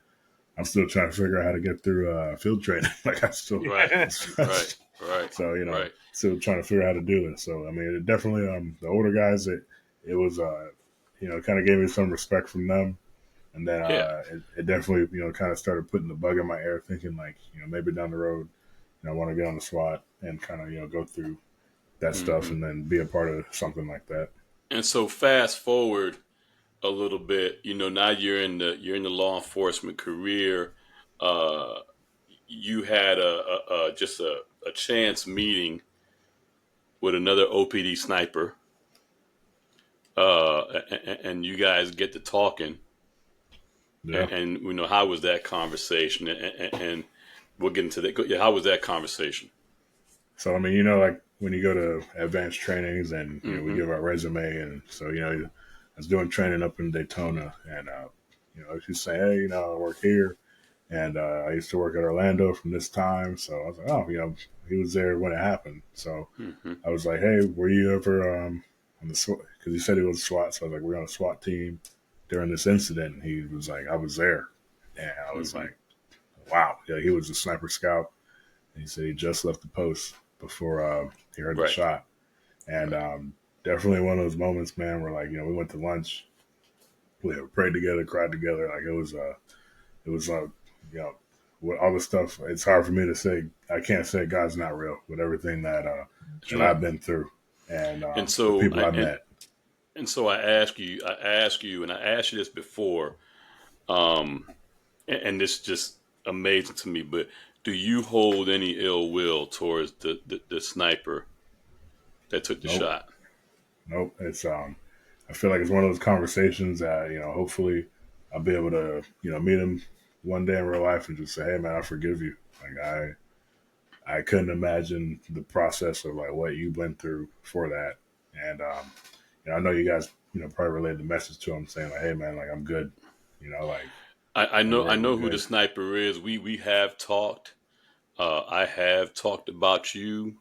I'm still trying to figure out how to get through field training. Like I still, Right. Yeah. Right. Right. so Right. still trying to figure out how to do this. So I mean, it definitely the older guys, it was kind of gave me some respect from them, and then Yeah. it definitely kind of started putting the bug in my ear, thinking like maybe down the road, I want to get on the SWAT and kind of go through that stuff Hmm. and then be a part of something like that. And so fast forward a little bit, now you're in the law enforcement career. Uh, you had just a chance meeting with another OPD sniper, and you guys get to talking, Yeah. and how was that conversation, and we'll get into that. Yeah, how was that conversation? So I mean, like when you go to advanced trainings and we Mm-hmm. give our resume, and so I was doing training up in Daytona, and she's saying, hey, I work here, and I used to work at Orlando from this time, so I was like, oh, he was there when it happened, so Mm-hmm. I was like, hey, were you ever on the SWAT? Because he said he was SWAT, so I was like, we're on a SWAT team during this incident, and he was like, I was there, and I was Mm-hmm. like, wow, yeah, he was a sniper scout. He said he just left the post before he heard the Right. shot. And Right. definitely one of those moments, man, where like, we went to lunch, we prayed together, cried together. Like it was you know, with all the stuff, it's hard for me to say, I can't say God's not real with everything that Sure. I've been through and And the so, people I met. and so I ask you, and I asked you this before, um, and this just amazing to me. But do you hold any ill will towards the sniper that took the Nope. shot? Nope. It's, I feel like it's one of those conversations that, hopefully I'll be able to, meet him one day in real life and just say, hey man, I forgive you. Like I couldn't imagine the process of like what you went through for that. And I know you guys, probably relayed the message to him saying like, hey man, like I'm good. Like I like know I we're know who the good. sniper is. We have talked. I have talked about you,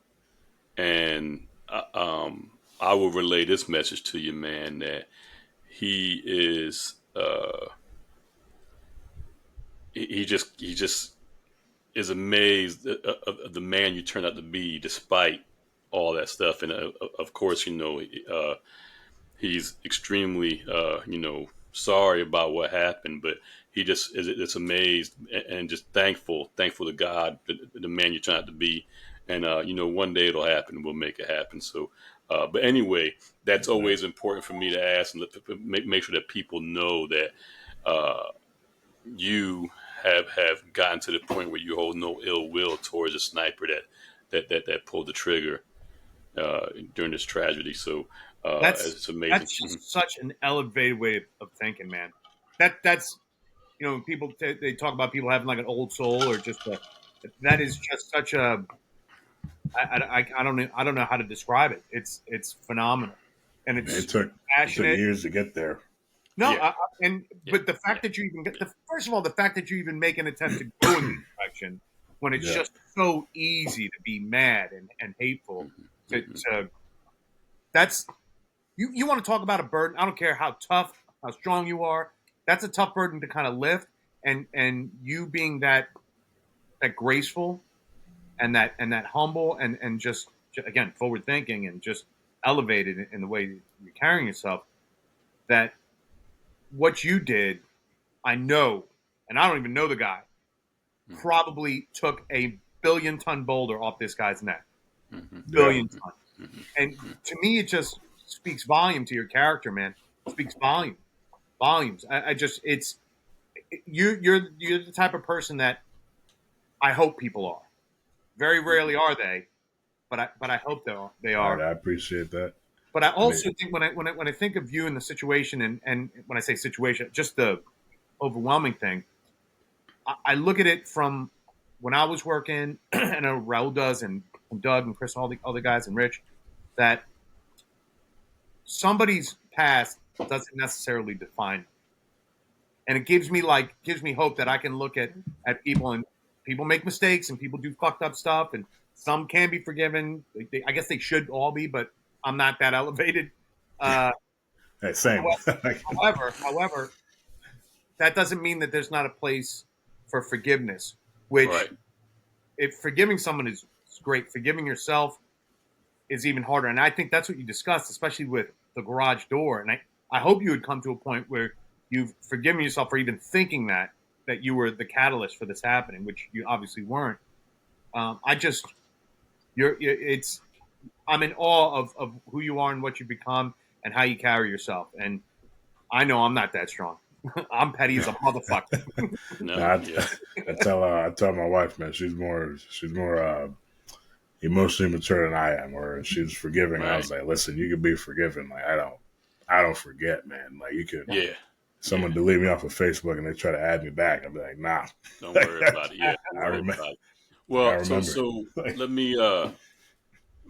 and I will relay this message to you, man. That he is. He just is amazed of the man you turned out to be, despite all that stuff. And of course, he's extremely, sorry about what happened, but he just is amazed and just thankful to God, the man you turned out to be. And, one day it'll happen. We'll make it happen. So, but anyway, that's always important for me to ask and make sure that people know that uh, you have gotten to the point where you hold no ill will towards a sniper that pulled the trigger during this tragedy. So That's it's amazing. that's just such an elevated way of thinking, man. That's when people they talk about people having like an old soul or just that is just such a I don't know how to describe it. It's phenomenal, and It it's took passionate. years to get there. No, Yeah, yeah, but the fact that you even get first of all, the fact that you even make an attempt to go in this direction when it's Yeah. just so easy to be mad and hateful mm-hmm. to that's you want to talk about a burden. I don't care how tough, how strong you are. That's a tough burden to kind of lift, and you being that graceful and that humble and just again forward thinking and just elevated in the way you're carrying yourself. That what you did, I know, and I don't even know the guy, Mm-hmm. probably took a billion-ton boulder off this guy's neck. Mm-hmm. Billion ton. Mm-hmm. And to me, it just speaks volume to your character, man. It speaks volumes. I just it's you're the type of person that I hope people are. Very rarely are they, but I hope they All right, are. I appreciate that. But I I mean, also think when I think of you in the situation and when I say situation, just the overwhelming thing, I look at it from when I was working. I know Raul does, and Doug and Chris, all the other guys, and Rich, that somebody's past doesn't necessarily define them. And it gives me hope that I can look at people, and people make mistakes and people do fucked up stuff, and some can be forgiven. I guess they should all be, but I'm not that elevated. Uh, hey, same. however, that doesn't mean that there's not a place for forgiveness. Which, Right. if forgiving someone is great, forgiving yourself is even harder. And I think that's what you discussed, especially with the garage door. And I hope you would come to a point where you've forgiven yourself for even thinking that you were the catalyst for this happening, which you obviously weren't. I just it's I'm in awe of who you are and what you've become and how you carry yourself. And I know I'm not that strong. I'm petty as a motherfucker. No. I, Yeah. I tell my wife, man, she's more emotionally mature than I am, or she's forgiving. And I Right. was like, listen, you can be forgiven. Like I don't forget, man. Like you could, Yeah. someone Yeah. delete me off of Facebook and they try to add me back. I'll be like, nah. Don't worry about it. Yeah. Don't I worry remember. about it. I Well, so remember. so let me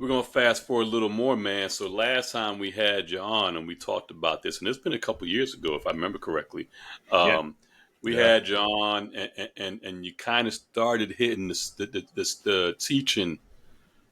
we're gonna fast forward a little more, man. So last time we had you on and we talked about this, and it's been a couple years ago, if I remember correctly. Yeah. Um, we Yeah. had you on, and you kind of started hitting the teaching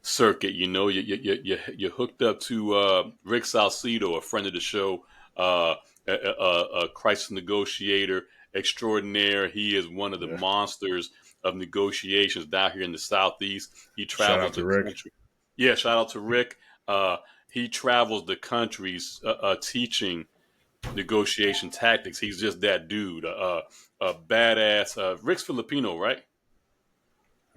circuit. You hooked up to Rick Salcedo, a friend of the show, a crisis negotiator extraordinaire. He is one of the Yeah. monsters of negotiations down here in the Southeast. He Shout travels out the to Rick. country. Yeah, shout out to Rick. He travels the countries teaching negotiation tactics. He's just that dude, a badass. Rick's Filipino, right?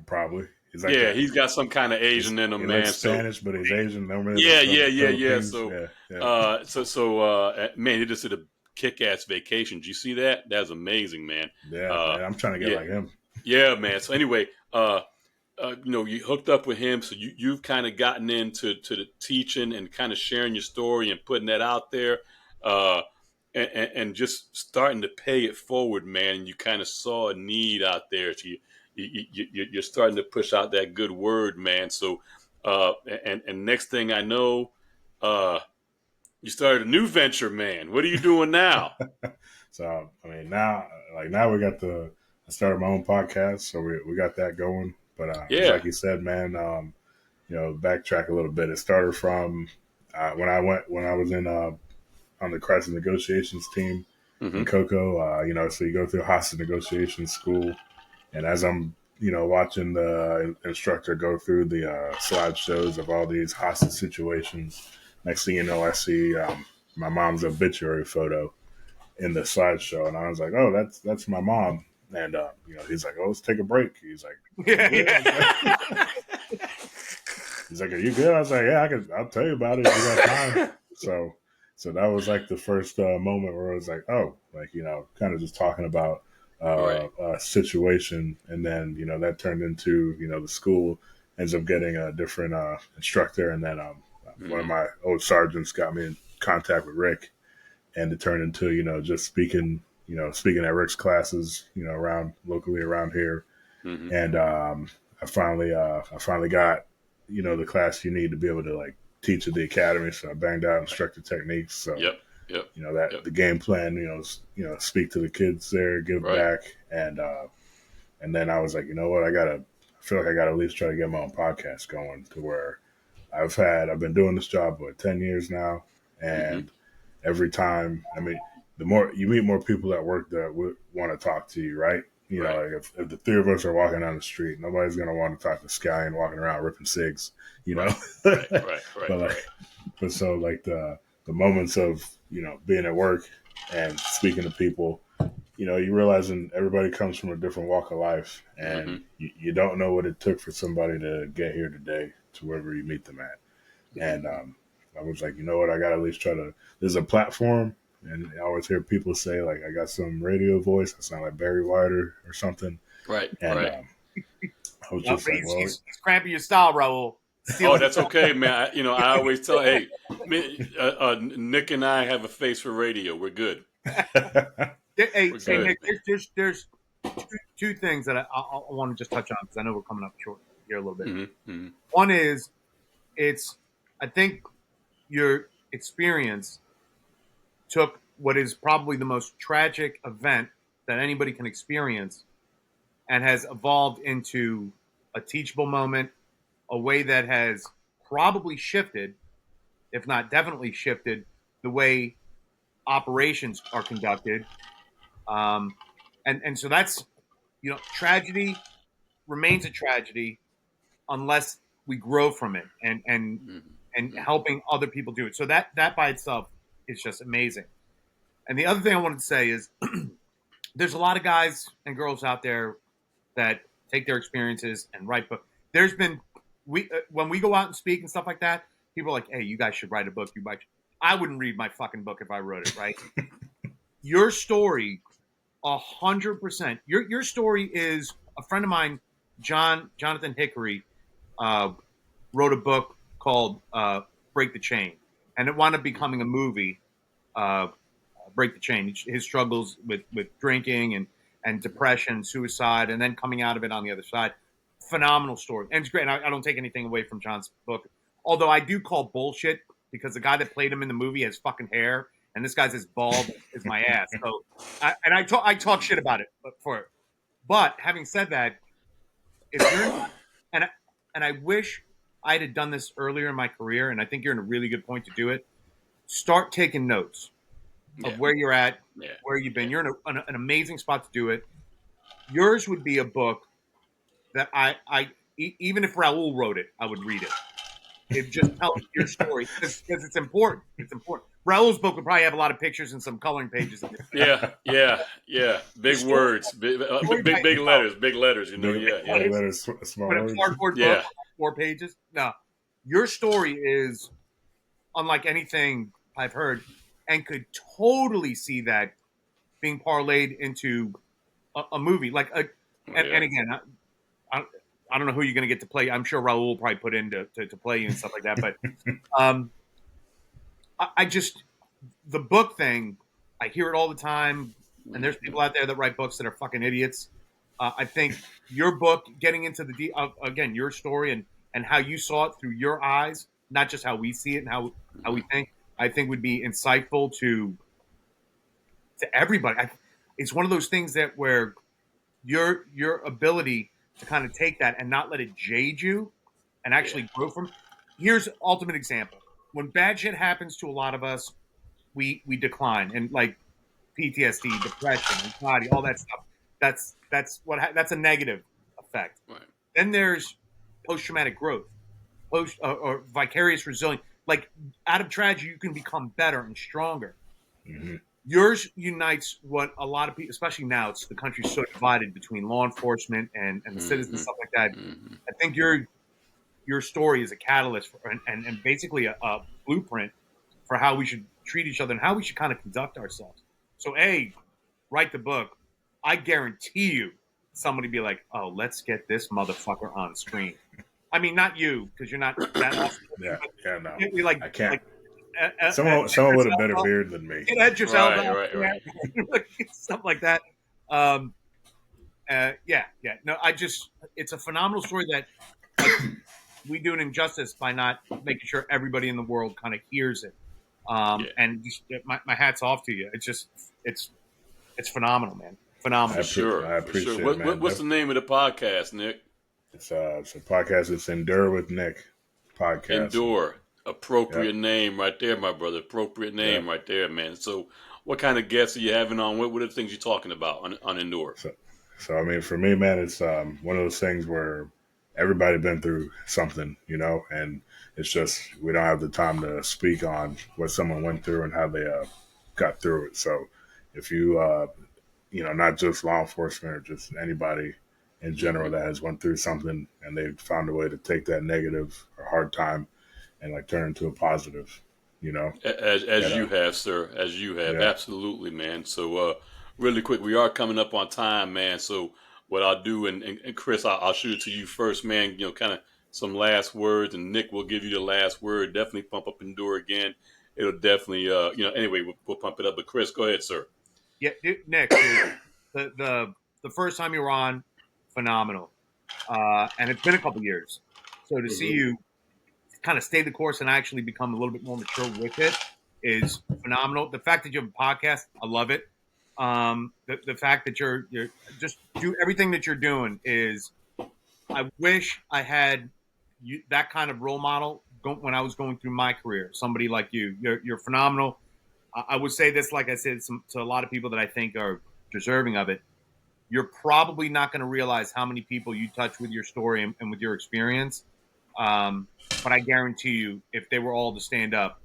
Probably. He's like Yeah, a. he's got some kind of Asian in He him, likes man. So Spanish, but he's Asian. No really yeah, from yeah, the yeah, yeah. Philippines. So, Yeah. Yeah. man, he just did a kick-ass vacation. Did you see that? That's amazing, man. Yeah, Uh, man. I'm trying to get yeah, like him. yeah, man. So anyway, you hooked up with him, so you've kind of gotten into the teaching and kind of sharing your story and putting that out there, uh, and just starting to pay it forward, man. You kind of saw a need out there, so you're starting to push out that good word, man. So, and next thing I know, uh, you started a new venture, man. What are you doing now? So I mean, now we got I started my own podcast, so we got that going. But it's Yeah. like you said, man. Backtrack a little bit. It started from when I was in on the crisis negotiations team Mm-hmm. in Coco. So you go through hostage negotiations school, and as I'm watching the instructor go through the slideshows of all these hostage situations. Next thing you know, I see my mom's obituary photo in the slideshow, and I was like, "Oh, that's my mom." And he's like, "Oh, let's take a break." He's like, "You good?" He's like, "Are you good?" I was like, "Yeah, I'll tell you about it if you got time." So that was like the first moment where I was like, "Oh, kind of just talking about Right. a situation," and then that turned into the school ends up getting a different instructor, and then one of Mm-hmm. my old sergeants got me in contact with Rick, and it turned into just speaking at Rick's classes around locally around here, Mm-hmm. and I finally got the class you need to be able to like teach at the academy. So I banged out instructor techniques. So Yep. Yep. that Yep. the game plan, speak to the kids there, give Right. back, and then I was like, I feel like I gotta at least try to get my own podcast going to where I've been doing this job for 10 years now, Mm-hmm. and every time, I mean, the more you meet more people at work that would want to talk to you, right? Right. Like if the three of us are walking down the street, nobody's gonna want to talk to Sky and walking around ripping cigs, you know. Right. Right. Right. Right. but like, Right. but so like the moments of being at work and speaking to people, you realizing everybody comes from a different walk of life, Mm-hmm. and you don't know what it took for somebody to get here today to wherever you meet them at. And I was like, you know what, I got to at least try to. There's a platform, and I always hear people say like, I got some radio voice. I sound like Barry White or something. Right. And Right. I was No, just like, well, he's cramping your style, Raul. Oh, Stealing. that's okay, man. I always tell, hey, Nick and I have a face for radio. We're good. Hey, We're hey, good. Nick. There's two things that I want to just touch on because I know we're coming up short here a little bit. Mm-hmm. Mm-hmm. One is I think your experience took what is probably the most tragic event that anybody can experience and has evolved into a teachable moment, a way that has probably shifted, if not definitely shifted, the way operations are conducted. Um, and so that's tragedy remains a tragedy unless we grow from it and Mm-hmm. helping other people do it. So that by itself is just amazing. And the other thing I wanted to say is there's a lot of guys and girls out there that take their experiences and write books. There's been when we go out and speak and stuff like that, people are like, "Hey, you guys should write a book." I wouldn't read my fucking book if I wrote it, right? Your story, 100%. Your story is a friend of mine, Jonathan Hickory, uh, wrote a book called "Break the Chain," and it wound up becoming a movie. Uh, Break the Chain. His struggles with drinking and depression, and suicide, and then coming out of it on the other side. Phenomenal story, and it's great. And I don't take anything away from John's book, although I do call bullshit because the guy that played him in the movie has fucking hair, and this guy's as bald as my ass. So, I talk shit about it for it. But having said that, if you're not, and and I wish I had done this earlier in my career, and I think you're in a really good point to do it. Start taking notes of Yeah. where you're at, Yeah. where you've been. Yeah. You're in an amazing spot to do it. Yours would be a book that even if Raul wrote it, I would read it. It just tells your story because it's important. It's important. Raul's book would probably have a lot of pictures and some coloring pages in it. Yeah. Yeah. Yeah. The Big story, words. Big, story by big itself, letters. Big letters. big, Yeah. Yeah. big letters, small but a words. cardboard book, Yeah. 4 pages. No, your story is unlike anything I've heard, and could totally see that being parlayed into a movie. Like, Yeah. and again, I, I don't know who you're going to get to play. I'm sure Raul will probably put in to play you and stuff like that. But um, I just the book thing. I hear it all the time, and there's people out there that write books that are fucking idiots. I think your book, getting into again your story and how you saw it through your eyes, not just how we see it and how we think. I think would be insightful to everybody. It's one of those things that where your ability to kind of take that and not let it jade you and Yeah. actually grow from. Here's ultimate example. When bad shit happens to a lot of us, we decline and like PTSD, depression, anxiety, all that stuff. That's a negative effect. Right. Then there's post-traumatic growth, or vicarious resilience. Like out of tragedy, you can become better and stronger. Mm-hmm. Yours unites what a lot of people, especially now, it's the country's so divided between law enforcement and the citizens, Mm-hmm. stuff like that. Mm-hmm. I think your story is a catalyst for, and basically a blueprint for how we should treat each other and how we should kind of conduct ourselves. So, write the book. I guarantee you, somebody be like, "Oh, let's get this motherfucker on screen." I mean, not you because you're not that awesome. Yeah, yeah, no, But like, I can't. like Someone with a better beard than me. get Edris Elba, Right. Right. Right. stuff like that. Um, yeah. No, it's a phenomenal story that we do an injustice by not making sure everybody in the world kind of hears it. Yeah. And just, my hat's off to you. It's phenomenal, man. Phenomenal. For sure. I For sure. appreciate it, man. What's the name of the podcast, Nick? It's a podcast. It's Endure with Nick podcast. Endure. Appropriate Yep. name right there, my brother. Appropriate name Yep. right there, man. So, what kind of guests are you having on? What are the things you're talking about on Endure? So I mean, for me, man, it's one of those things where everybody been through something, you know, and it's just we don't have the time to speak on what someone went through and how they got through it. So if you not just law enforcement or just anybody in general that has went through something and they've found a way to take that negative or hard time and like turn into a positive, you know. As you have, sir. As you have. Yeah. Absolutely, man. So, really quick, we are coming up on time, man. So, what I'll do, and Chris, I'll shoot it to you first, man. You know, kind of some last words, and Nick will give you the last word. Definitely pump up Endure again. It'll definitely, anyway, we'll pump it up. But Chris, go ahead, sir. Yeah, Nick, dude, the first time you were on, phenomenal. And it's been a couple years, so to see you kind of stay the course and actually become a little bit more mature with it is phenomenal. The fact that you have a podcast, I love it. The fact that you're just do everything that you're doing is, I wish I had that kind of role model when I was going through my career. Somebody like you, you're phenomenal. I would say this, like I said, to a lot of people that I think are deserving of it. You're probably not going to realize how many people you touch with your story and with your experience. But I guarantee you, if they were all to stand up,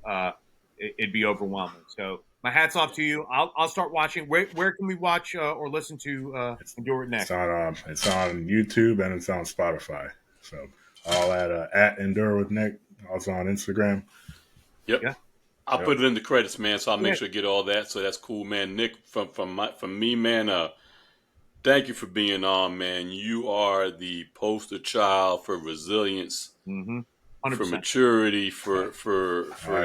it'd be overwhelming. So my hat's off to you. I'll start watching. Where can we watch or listen to Endure It Next? It's on YouTube and it's on Spotify. So all at Endure with Nick. Also on Instagram. Yep. Yeah. I'll put it in the credits, man. So I'll make sure to get all that. So that's cool, man. Nick, from me, man. Thank you for being on, man. You are the poster child for resilience, 100%. for maturity, for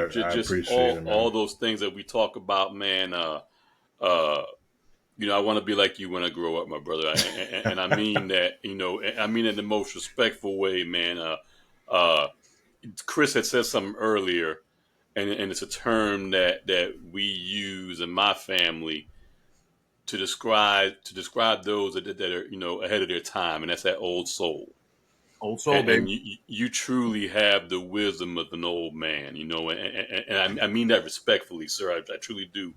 just all those things that we talk about, man. I want to be like you when I grow up, my brother, and I mean that. I mean it in the most respectful way, man. Chris had said something earlier, and it's a term that we use in my family to describe those that are ahead of their time, and that's that old soul. Old soul, And baby. you truly have the wisdom of an old man, and I mean that respectfully, sir. I truly do.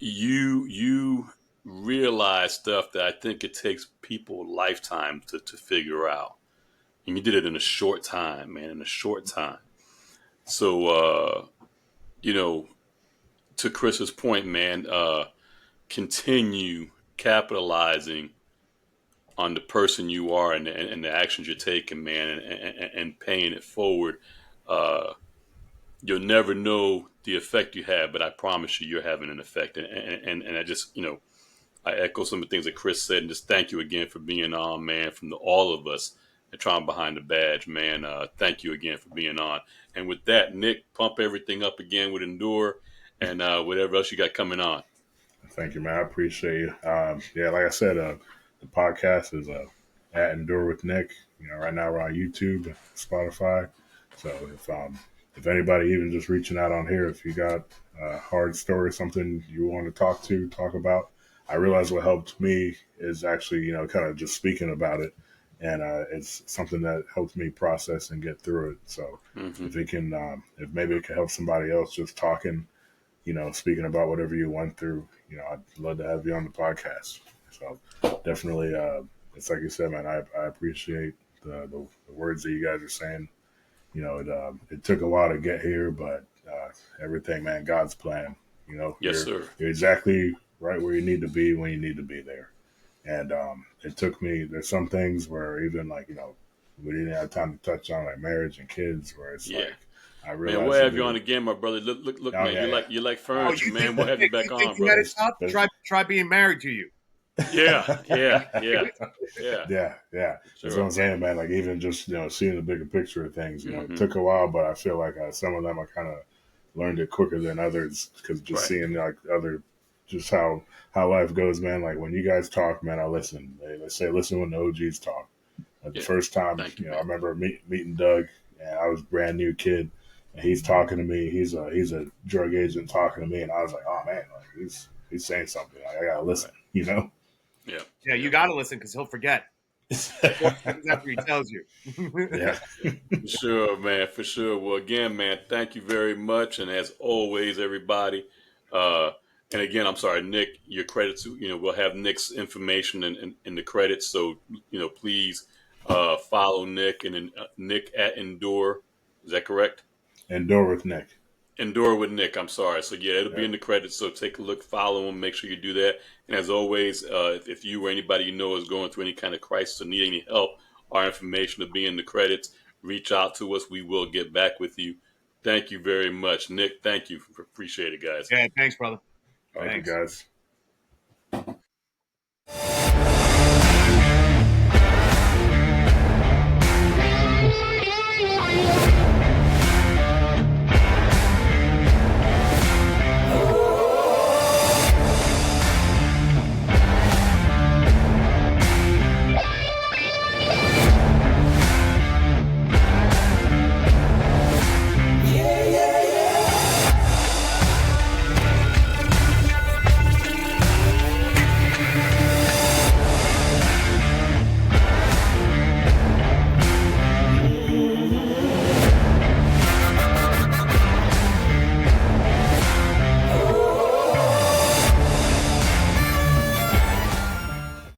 You realize stuff that I think it takes people a lifetime to figure out, and you did it in a short time, man. In a short time. So, to Chris's point, man, continue capitalizing on the person you are and the actions you're taking, man, and paying it forward. You'll never know the effect you have, but I promise you're having an effect. And I just, I echo some of the things that Chris said, and just thank you again for being on, man, from all of us at Trying Behind the Badge, man. Thank you again for being on. And with that, Nick, pump everything up again with Endure and whatever else you got coming on. Thank you, man. I appreciate you. Like I said, the podcast is at Endure with Nick. Right now we're on YouTube, Spotify. So if anybody even just reaching out on here, if you got a hard story, something you want to talk about, I realize what helped me is actually, kind of just speaking about it. And it's something that helps me process and get through it. So if it can, if maybe it can help somebody else just talking, speaking about whatever you went through, I'd love to have you on the podcast. So definitely it's like you said, man. I appreciate the words that you guys are saying. It took a while to get here, but everything, man, God's plan. Yes, sir. You're exactly right where you need to be when you need to be there. And it took me. There's some things where even like we didn't have time to touch on like marriage and kids, where it's Yeah. like I Man, we'll realized that have you on there. again, my brother. Look, Oh man. yeah, yeah. You like Oh, furniture, man. We'll have you back you think on, you had brother. it tough? Try being married to you. Yeah, yeah, yeah, yeah. Yeah, yeah. That's what Sure. I'm saying, man. Like even just seeing the bigger picture of things. It Mm-hmm. took a while, but I feel like some of them I kind of learned it quicker than others because just Right. seeing like other, just how life goes, man. Like when you guys talk, man, I listen. They say listen when the OGs talk. Like the Yeah. first time, Thank you, I man. remember meeting Doug, and I was a brand new kid, and he's talking to me. He's a drug agent talking to me, and I was like, oh man, like he's saying something. Like, I gotta listen, Right. you know. Yeah. Yeah, you Yeah. got to listen because he'll forget Yeah. 4 seconds after he tells you. Yeah. Yeah. For sure, man. For sure. Well, again, man, thank you very much. And as always, everybody. Uh, and again, I'm sorry, Nick. Your credits. We'll have Nick's information in the credits. So please follow Nick and Nick at Endure. Is that correct? Endure with Nick. Endure with Nick. I'm sorry. So yeah, it'll be Yeah. in the credits. So take a look, follow him, make sure you do that. And as always, if you or anybody you know is going through any kind of crisis or need any help, our information will be in the credits. Reach out to us. We will get back with you. Thank you very much, Nick. Thank you. Appreciate it, guys. Yeah, thanks, brother. Thank you, Thanks. guys.